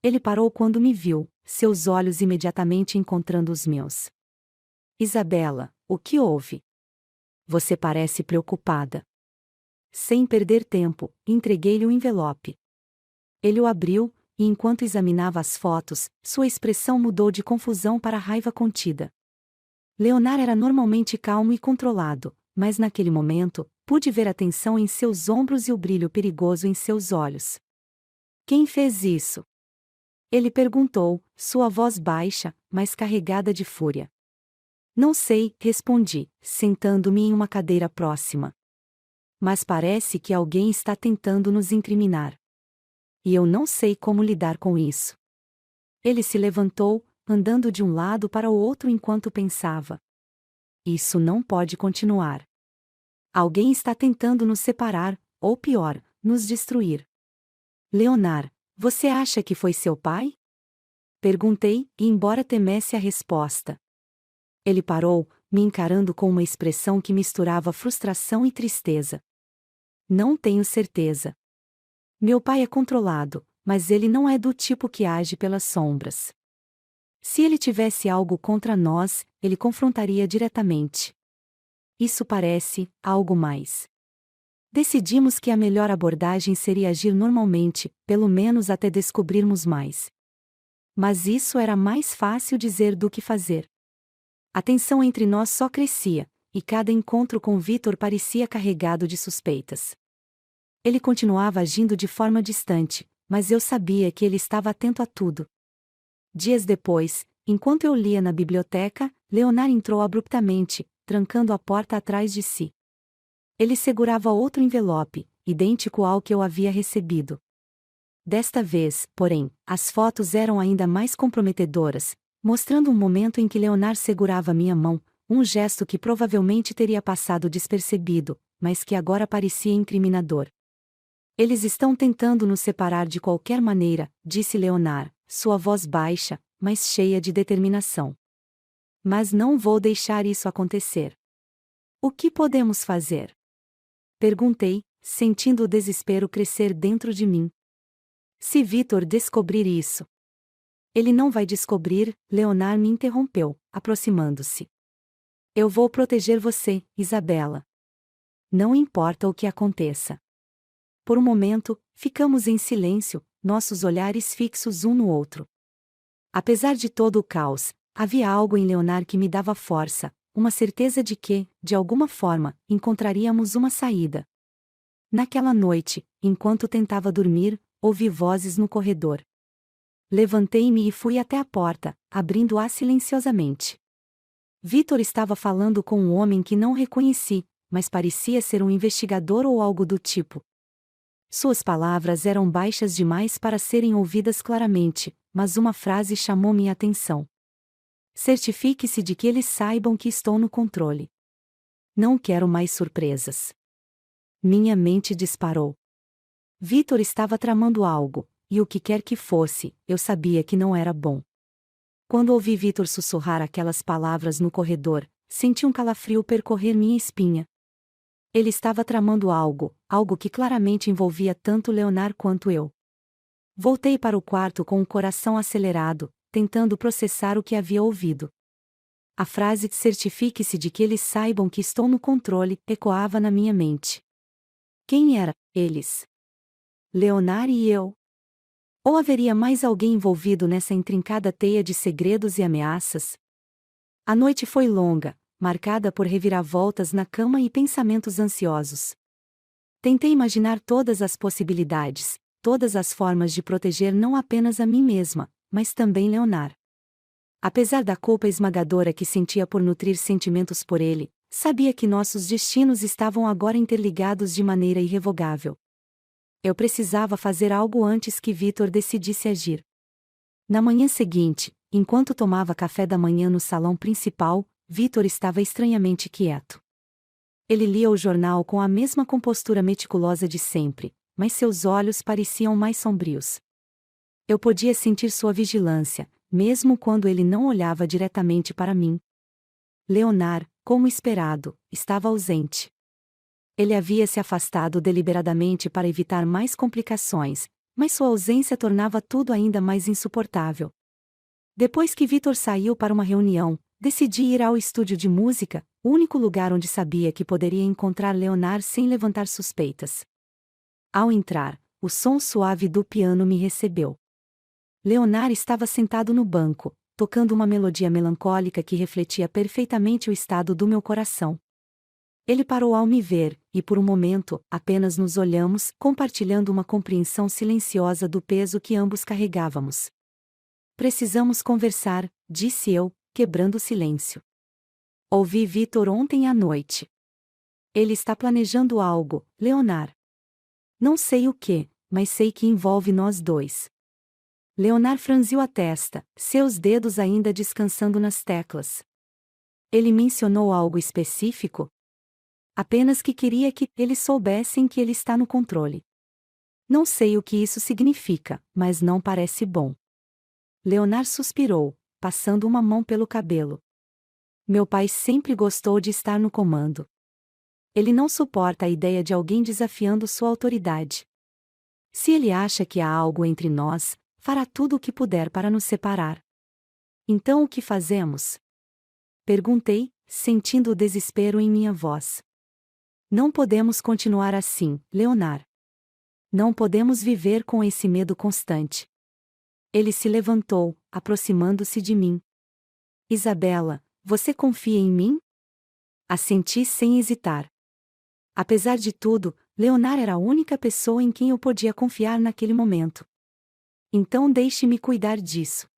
Ele parou quando me viu, seus olhos imediatamente encontrando os meus. Isabela, o que houve? Você parece preocupada. Sem perder tempo, entreguei-lhe o envelope. Ele o abriu, e enquanto examinava as fotos, sua expressão mudou de confusão para raiva contida. Leonard era normalmente calmo e controlado, mas naquele momento, pude ver a tensão em seus ombros e o brilho perigoso em seus olhos. Quem fez isso? Ele perguntou, sua voz baixa, mas carregada de fúria. Não sei, respondi, sentando-me em uma cadeira próxima. Mas parece que alguém está tentando nos incriminar. E eu não sei como lidar com isso. Ele se levantou, andando de um lado para o outro enquanto pensava. Isso não pode continuar. Alguém está tentando nos separar, ou pior, nos destruir. Leonard, você acha que foi seu pai? Perguntei, e embora temesse a resposta. Ele parou, me encarando com uma expressão que misturava frustração e tristeza. Não tenho certeza. Meu pai é controlado, mas ele não é do tipo que age pelas sombras. Se ele tivesse algo contra nós, ele confrontaria diretamente. Isso parece algo mais. Decidimos que a melhor abordagem seria agir normalmente, pelo menos até descobrirmos mais. Mas isso era mais fácil dizer do que fazer. A tensão entre nós só crescia, e cada encontro com Victor parecia carregado de suspeitas. Ele continuava agindo de forma distante, mas eu sabia que ele estava atento a tudo. Dias depois, enquanto eu lia na biblioteca, Leonard entrou abruptamente, trancando a porta atrás de si. Ele segurava outro envelope, idêntico ao que eu havia recebido. Desta vez, porém, as fotos eram ainda mais comprometedoras, mostrando um momento em que Leonard segurava minha mão, um gesto que provavelmente teria passado despercebido, mas que agora parecia incriminador. Eles estão tentando nos separar de qualquer maneira, disse Leonard, sua voz baixa, mas cheia de determinação. Mas não vou deixar isso acontecer. O que podemos fazer? Perguntei, sentindo o desespero crescer dentro de mim. Se Victor descobrir isso. Ele não vai descobrir, Leonard me interrompeu, aproximando-se. Eu vou proteger você, Isabela. Não importa o que aconteça. Por um momento, ficamos em silêncio, nossos olhares fixos um no outro. Apesar de todo o caos, havia algo em Leonard que me dava força, uma certeza de que, de alguma forma, encontraríamos uma saída. Naquela noite, enquanto tentava dormir, ouvi vozes no corredor. Levantei-me e fui até a porta, abrindo-a silenciosamente. Victor estava falando com um homem que não reconheci, mas parecia ser um investigador ou algo do tipo. Suas palavras eram baixas demais para serem ouvidas claramente, mas uma frase chamou minha atenção. Certifique-se de que eles saibam que estou no controle. Não quero mais surpresas. Minha mente disparou. Victor estava tramando algo, e o que quer que fosse, eu sabia que não era bom. Quando ouvi Victor sussurrar aquelas palavras no corredor, senti um calafrio percorrer minha espinha. Ele estava tramando algo que claramente envolvia tanto Leonard quanto eu. Voltei para o quarto com o coração acelerado, tentando processar o que havia ouvido. A frase "certifique-se de que eles saibam que estou no controle" ecoava na minha mente. Quem era eles? Leonard e eu? Ou haveria mais alguém envolvido nessa intrincada teia de segredos e ameaças? A noite foi longa, marcada por reviravoltas na cama e pensamentos ansiosos. Tentei imaginar todas as possibilidades, todas as formas de proteger não apenas a mim mesma, mas também Leonard. Apesar da culpa esmagadora que sentia por nutrir sentimentos por ele, sabia que nossos destinos estavam agora interligados de maneira irrevogável. Eu precisava fazer algo antes que Victor decidisse agir. Na manhã seguinte, enquanto tomava café da manhã no salão principal, Victor estava estranhamente quieto. Ele lia o jornal com a mesma compostura meticulosa de sempre, mas seus olhos pareciam mais sombrios. Eu podia sentir sua vigilância, mesmo quando ele não olhava diretamente para mim. Leonard, como esperado, estava ausente. Ele havia se afastado deliberadamente para evitar mais complicações, mas sua ausência tornava tudo ainda mais insuportável. Depois que Victor saiu para uma reunião, decidi ir ao estúdio de música, o único lugar onde sabia que poderia encontrar Leonard sem levantar suspeitas. Ao entrar, o som suave do piano me recebeu. Leonard estava sentado no banco, tocando uma melodia melancólica que refletia perfeitamente o estado do meu coração. Ele parou ao me ver, e por um momento, apenas nos olhamos, compartilhando uma compreensão silenciosa do peso que ambos carregávamos. Precisamos conversar, disse eu, quebrando o silêncio. Ouvi Victor ontem à noite. Ele está planejando algo, Leonard. Não sei o que, mas sei que envolve nós dois. Leonard franziu a testa, seus dedos ainda descansando nas teclas. Ele mencionou algo específico? Apenas que queria que eles soubessem que ele está no controle. Não sei o que isso significa, mas não parece bom. Leonard suspirou, passando uma mão pelo cabelo. Meu pai sempre gostou de estar no comando. Ele não suporta a ideia de alguém desafiando sua autoridade. Se ele acha que há algo entre nós, fará tudo o que puder para nos separar. Então o que fazemos? Perguntei, sentindo o desespero em minha voz. Não podemos continuar assim, Leonard. Não podemos viver com esse medo constante. Ele se levantou, aproximando-se de mim. Isabela, você confia em mim? Assenti sem hesitar. Apesar de tudo, Leonard era a única pessoa em quem eu podia confiar naquele momento. Então deixe-me cuidar disso.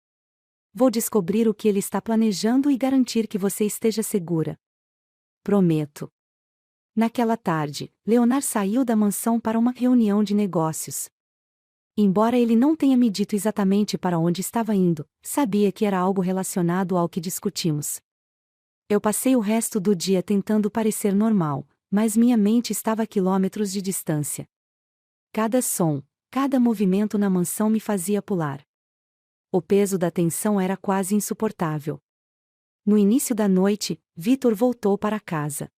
Vou descobrir o que ele está planejando e garantir que você esteja segura. Prometo. Naquela tarde, Leonard saiu da mansão para uma reunião de negócios. Embora ele não tenha me dito exatamente para onde estava indo, sabia que era algo relacionado ao que discutimos. Eu passei o resto do dia tentando parecer normal, mas minha mente estava a quilômetros de distância. Cada som, cada movimento na mansão me fazia pular. O peso da tensão era quase insuportável. No início da noite, Vitor voltou para casa.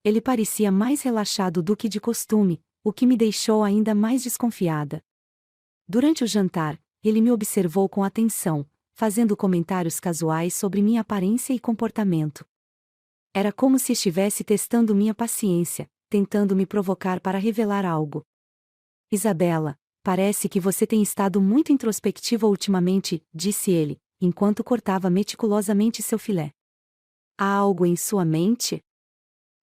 Ele parecia mais relaxado do que de costume, o que me deixou ainda mais desconfiada. Durante o jantar, ele me observou com atenção, fazendo comentários casuais sobre minha aparência e comportamento. Era como se estivesse testando minha paciência, tentando me provocar para revelar algo. Isabela, parece que você tem estado muito introspectiva ultimamente, disse ele, enquanto cortava meticulosamente seu filé. Há algo em sua mente?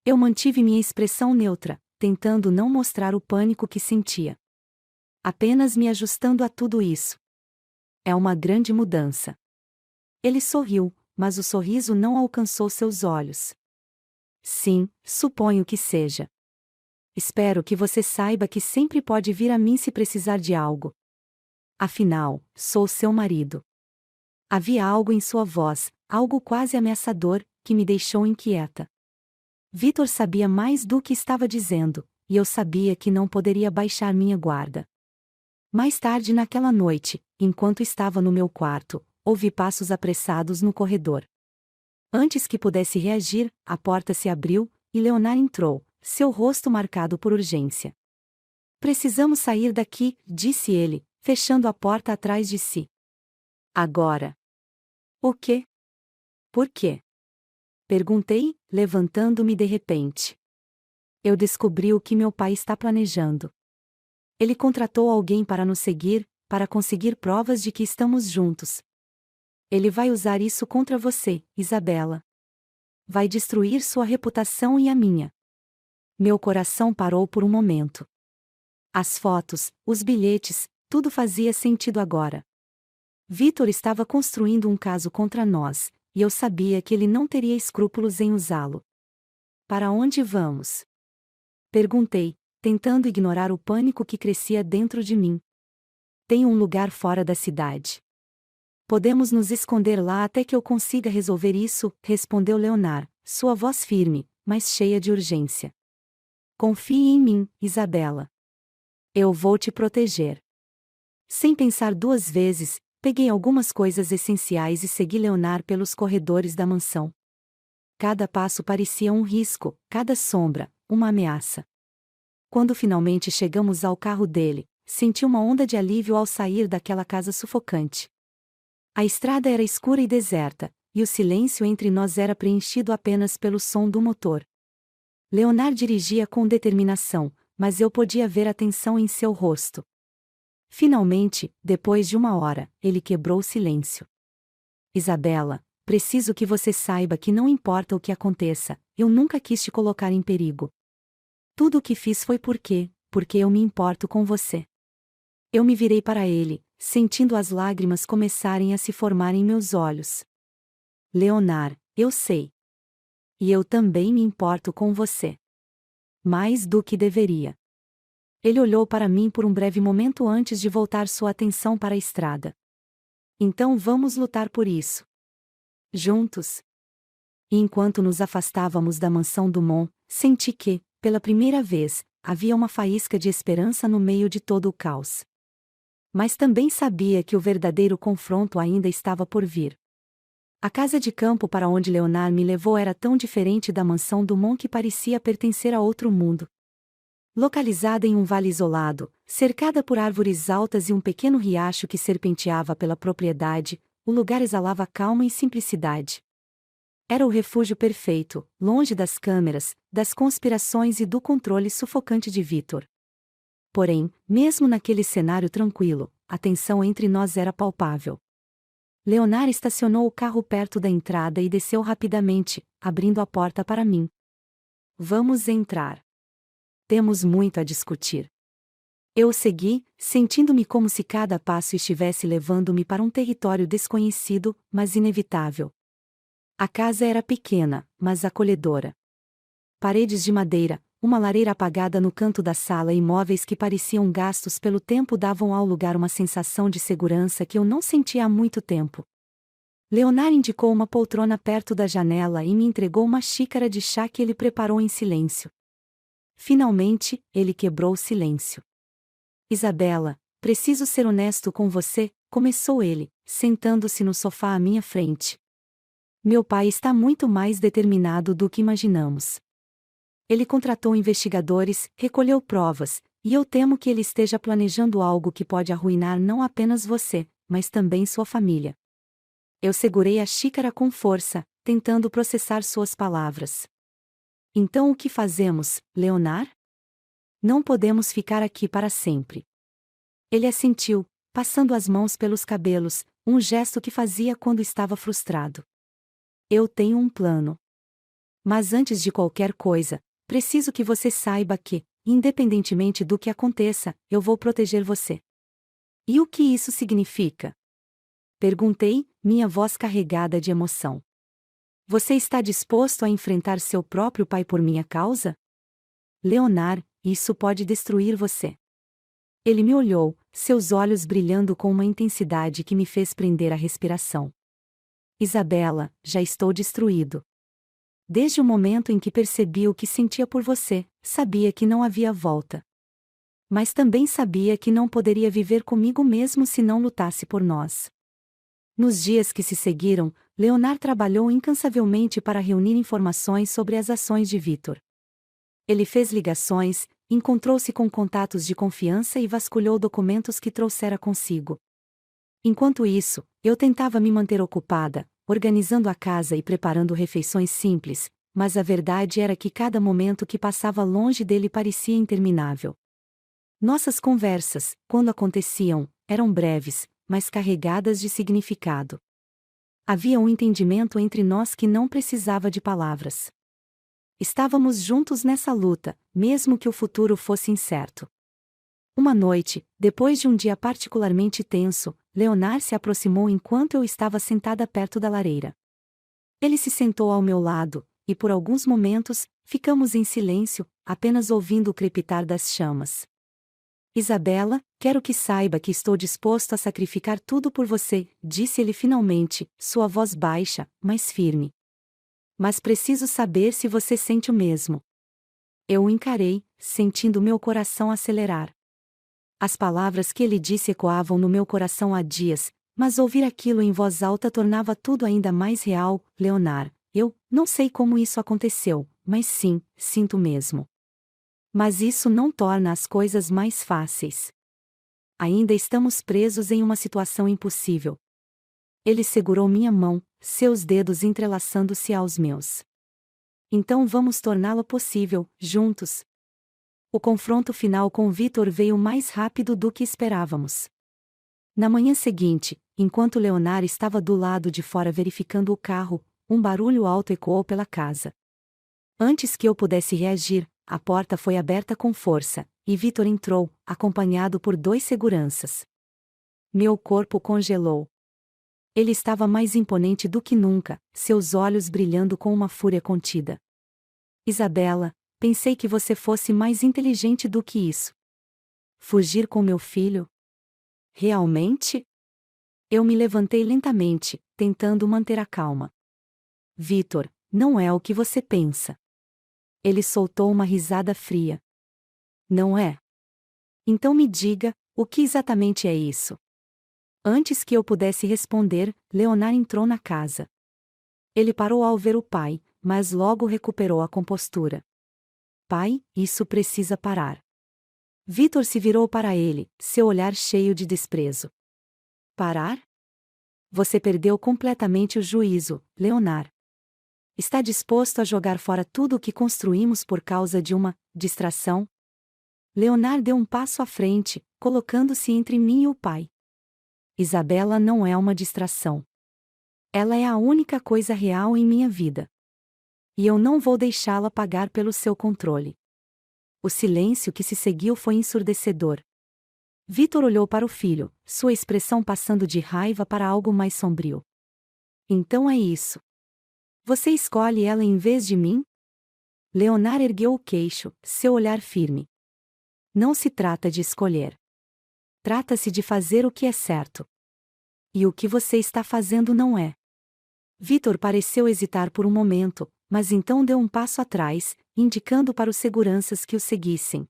Eu mantive minha expressão neutra, tentando não mostrar o pânico que sentia. Apenas me ajustando a tudo isso. É uma grande mudança. Ele sorriu, mas o sorriso não alcançou seus olhos. Sim, suponho que seja. Espero que você saiba que sempre pode vir a mim se precisar de algo. Afinal, sou seu marido. Havia algo em sua voz, algo quase ameaçador, que me deixou inquieta. Vitor sabia mais do que estava dizendo, e eu sabia que não poderia baixar minha guarda. Mais tarde naquela noite, enquanto estava no meu quarto, ouvi passos apressados no corredor. Antes que pudesse reagir, a porta se abriu, e Leonard entrou, seu rosto marcado por urgência. Precisamos sair daqui, disse ele, fechando a porta atrás de si. Agora. O quê? Por quê? Perguntei, levantando-me de repente. Eu descobri o que meu pai está planejando. Ele contratou alguém para nos seguir, para conseguir provas de que estamos juntos. Ele vai usar isso contra você, Isabela. Vai destruir sua reputação e a minha. Meu coração parou por um momento. As fotos, os bilhetes, tudo fazia sentido agora. Vitor estava construindo um caso contra nós, e eu sabia que ele não teria escrúpulos em usá-lo. Para onde vamos? Perguntei, tentando ignorar o pânico que crescia dentro de mim. Tem um lugar fora da cidade. Podemos nos esconder lá até que eu consiga resolver isso, respondeu Leonard, sua voz firme, mas cheia de urgência. Confie em mim, Isabela. Eu vou te proteger. Sem pensar duas vezes, peguei algumas coisas essenciais e segui Leonard pelos corredores da mansão. Cada passo parecia um risco, cada sombra, uma ameaça. Quando finalmente chegamos ao carro dele, senti uma onda de alívio ao sair daquela casa sufocante. A estrada era escura e deserta, e o silêncio entre nós era preenchido apenas pelo som do motor. Leonard dirigia com determinação, mas eu podia ver a tensão em seu rosto. Finalmente, depois de uma hora, ele quebrou o silêncio. Isabela, preciso que você saiba que não importa o que aconteça, eu nunca quis te colocar em perigo. Tudo o que fiz foi porque eu me importo com você. Eu me virei para ele, sentindo as lágrimas começarem a se formar em meus olhos. Leonard, eu sei. E eu também me importo com você. Mais do que deveria. Ele olhou para mim por um breve momento antes de voltar sua atenção para a estrada. Então vamos lutar por isso. Juntos. E enquanto nos afastávamos da mansão Dumont, senti que, pela primeira vez, havia uma faísca de esperança no meio de todo o caos. Mas também sabia que o verdadeiro confronto ainda estava por vir. A casa de campo para onde Leonard me levou era tão diferente da mansão Dumont que parecia pertencer a outro mundo. Localizada em um vale isolado, cercada por árvores altas e um pequeno riacho que serpenteava pela propriedade, o lugar exalava calma e simplicidade. Era o refúgio perfeito, longe das câmeras, das conspirações e do controle sufocante de Victor. Porém, mesmo naquele cenário tranquilo, a tensão entre nós era palpável. Leonard estacionou o carro perto da entrada e desceu rapidamente, abrindo a porta para mim. Vamos entrar. Temos muito a discutir. Eu o segui, sentindo-me como se cada passo estivesse levando-me para um território desconhecido, mas inevitável. A casa era pequena, mas acolhedora. Paredes de madeira, uma lareira apagada no canto da sala e móveis que pareciam gastos pelo tempo davam ao lugar uma sensação de segurança que eu não sentia há muito tempo. Leonard indicou uma poltrona perto da janela e me entregou uma xícara de chá que ele preparou em silêncio. Finalmente, ele quebrou o silêncio. Isabela, preciso ser honesto com você, começou ele, sentando-se no sofá à minha frente. Meu pai está muito mais determinado do que imaginamos. Ele contratou investigadores, recolheu provas, e eu temo que ele esteja planejando algo que pode arruinar não apenas você, mas também sua família. Eu segurei a xícara com força, tentando processar suas palavras. Então o que fazemos, Leonard? Não podemos ficar aqui para sempre. Ele assentiu, passando as mãos pelos cabelos, um gesto que fazia quando estava frustrado. Eu tenho um plano. Mas antes de qualquer coisa, preciso que você saiba que, independentemente do que aconteça, eu vou proteger você. E o que isso significa? Perguntei, minha voz carregada de emoção. Você está disposto a enfrentar seu próprio pai por minha causa? Leonard, isso pode destruir você. Ele me olhou, seus olhos brilhando com uma intensidade que me fez prender a respiração. Isabela, já estou destruído. Desde o momento em que percebi o que sentia por você, sabia que não havia volta. Mas também sabia que não poderia viver comigo mesmo se não lutasse por nós. Nos dias que se seguiram, Leonard trabalhou incansavelmente para reunir informações sobre as ações de Victor. Ele fez ligações, encontrou-se com contatos de confiança e vasculhou documentos que trouxera consigo. Enquanto isso, eu tentava me manter ocupada, organizando a casa e preparando refeições simples, mas a verdade era que cada momento que passava longe dele parecia interminável. Nossas conversas, quando aconteciam, eram breves, mas carregadas de significado. Havia um entendimento entre nós que não precisava de palavras. Estávamos juntos nessa luta, mesmo que o futuro fosse incerto. Uma noite, depois de um dia particularmente tenso, Leonard se aproximou enquanto eu estava sentada perto da lareira. Ele se sentou ao meu lado, e por alguns momentos, ficamos em silêncio, apenas ouvindo o crepitar das chamas. Isabela, quero que saiba que estou disposto a sacrificar tudo por você, disse ele finalmente, sua voz baixa, mas firme. Mas preciso saber se você sente o mesmo. Eu o encarei, sentindo meu coração acelerar. As palavras que ele disse ecoavam no meu coração há dias, mas ouvir aquilo em voz alta tornava tudo ainda mais real. Leonard, eu não sei como isso aconteceu, mas sim, sinto mesmo. Mas isso não torna as coisas mais fáceis. Ainda estamos presos em uma situação impossível. Ele segurou minha mão, seus dedos entrelaçando-se aos meus. Então vamos torná-lo possível, juntos. O confronto final com Victor veio mais rápido do que esperávamos. Na manhã seguinte, enquanto Leonard estava do lado de fora verificando o carro, um barulho alto ecoou pela casa. Antes que eu pudesse reagir, a porta foi aberta com força, e Victor entrou, acompanhado por 2 seguranças. Meu corpo congelou. Ele estava mais imponente do que nunca, seus olhos brilhando com uma fúria contida. Isabela, pensei que você fosse mais inteligente do que isso. Fugir com meu filho? Realmente? Eu me levantei lentamente, tentando manter a calma. Vitor, não é o que você pensa. Ele soltou uma risada fria. Não é? Então me diga, o que exatamente é isso? Antes que eu pudesse responder, Leonard entrou na casa. Ele parou ao ver o pai, mas logo recuperou a compostura. Pai, isso precisa parar. Vitor se virou para ele, seu olhar cheio de desprezo. Parar? Você perdeu completamente o juízo, Leonard. Está disposto a jogar fora tudo o que construímos por causa de uma distração? Leonard deu um passo à frente, colocando-se entre mim e o pai. Isabela não é uma distração. Ela é a única coisa real em minha vida. E eu não vou deixá-la pagar pelo seu controle. O silêncio que se seguiu foi ensurdecedor. Vitor olhou para o filho, sua expressão passando de raiva para algo mais sombrio. Então é isso. Você escolhe ela em vez de mim? Leonard ergueu o queixo, seu olhar firme. Não se trata de escolher. Trata-se de fazer o que é certo. E o que você está fazendo não é. Vitor pareceu hesitar por um momento, mas então deu um passo atrás, indicando para os seguranças que o seguissem.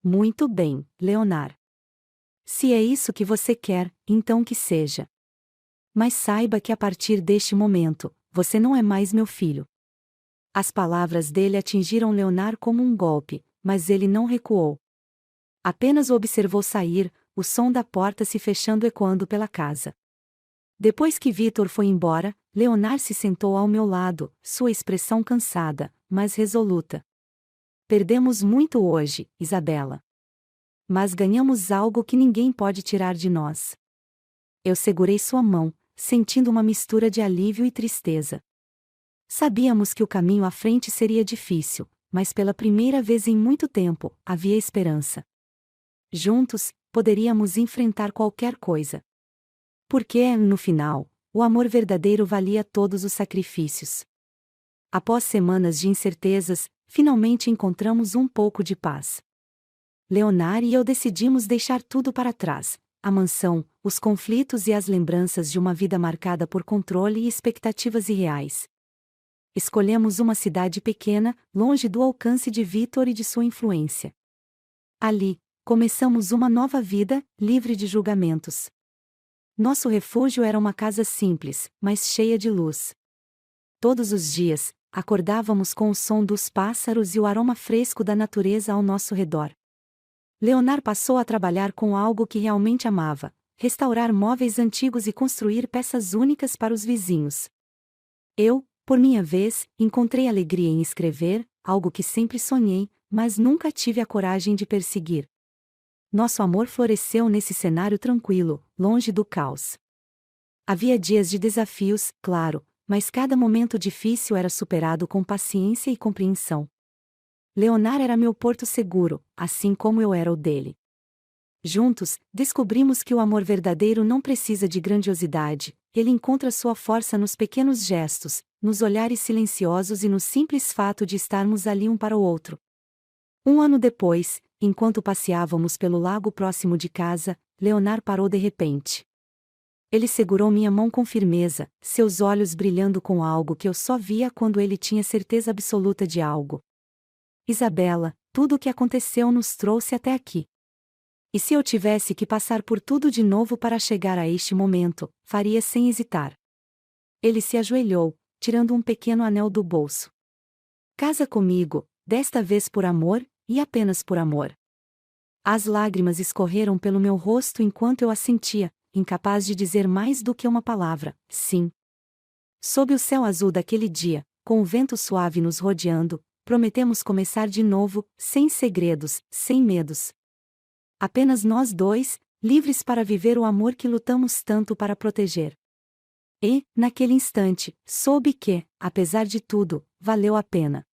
Muito bem, Leonard. Se é isso que você quer, então que seja. Mas saiba que a partir deste momento, você não é mais meu filho. As palavras dele atingiram Leonard como um golpe, mas ele não recuou. Apenas o observou sair, o som da porta se fechando ecoando pela casa. Depois que Vitor foi embora, Leonard se sentou ao meu lado, sua expressão cansada, mas resoluta. Perdemos muito hoje, Isabela. Mas ganhamos algo que ninguém pode tirar de nós. Eu segurei sua mão, sentindo uma mistura de alívio e tristeza. Sabíamos que o caminho à frente seria difícil, mas pela primeira vez em muito tempo, havia esperança. Juntos, poderíamos enfrentar qualquer coisa. Porque, no final, o amor verdadeiro valia todos os sacrifícios. Após semanas de incertezas, finalmente encontramos um pouco de paz. Leonard e eu decidimos deixar tudo para trás: a mansão, os conflitos e as lembranças de uma vida marcada por controle e expectativas irreais. Escolhemos uma cidade pequena, longe do alcance de Vitor e de sua influência. Ali, começamos uma nova vida, livre de julgamentos. Nosso refúgio era uma casa simples, mas cheia de luz. Todos os dias, acordávamos com o som dos pássaros e o aroma fresco da natureza ao nosso redor. Leonard passou a trabalhar com algo que realmente amava: restaurar móveis antigos e construir peças únicas para os vizinhos. Eu, por minha vez, encontrei alegria em escrever, algo que sempre sonhei, mas nunca tive a coragem de perseguir. Nosso amor floresceu nesse cenário tranquilo, longe do caos. Havia dias de desafios, claro, mas cada momento difícil era superado com paciência e compreensão. Leonard era meu porto seguro, assim como eu era o dele. Juntos, descobrimos que o amor verdadeiro não precisa de grandiosidade, ele encontra sua força nos pequenos gestos, nos olhares silenciosos e no simples fato de estarmos ali um para o outro. Um ano depois, enquanto passeávamos pelo lago próximo de casa, Leonard parou de repente. Ele segurou minha mão com firmeza, seus olhos brilhando com algo que eu só via quando ele tinha certeza absoluta de algo. Isabela, tudo o que aconteceu nos trouxe até aqui. E se eu tivesse que passar por tudo de novo para chegar a este momento, faria sem hesitar. Ele se ajoelhou, tirando um pequeno anel do bolso. Casa comigo, desta vez por amor, e apenas por amor. As lágrimas escorreram pelo meu rosto enquanto eu assentia, incapaz de dizer mais do que uma palavra: sim. Sob o céu azul daquele dia, com o vento suave nos rodeando, prometemos começar de novo, sem segredos, sem medos. Apenas nós dois, livres para viver o amor que lutamos tanto para proteger. E, naquele instante, soube que, apesar de tudo, valeu a pena.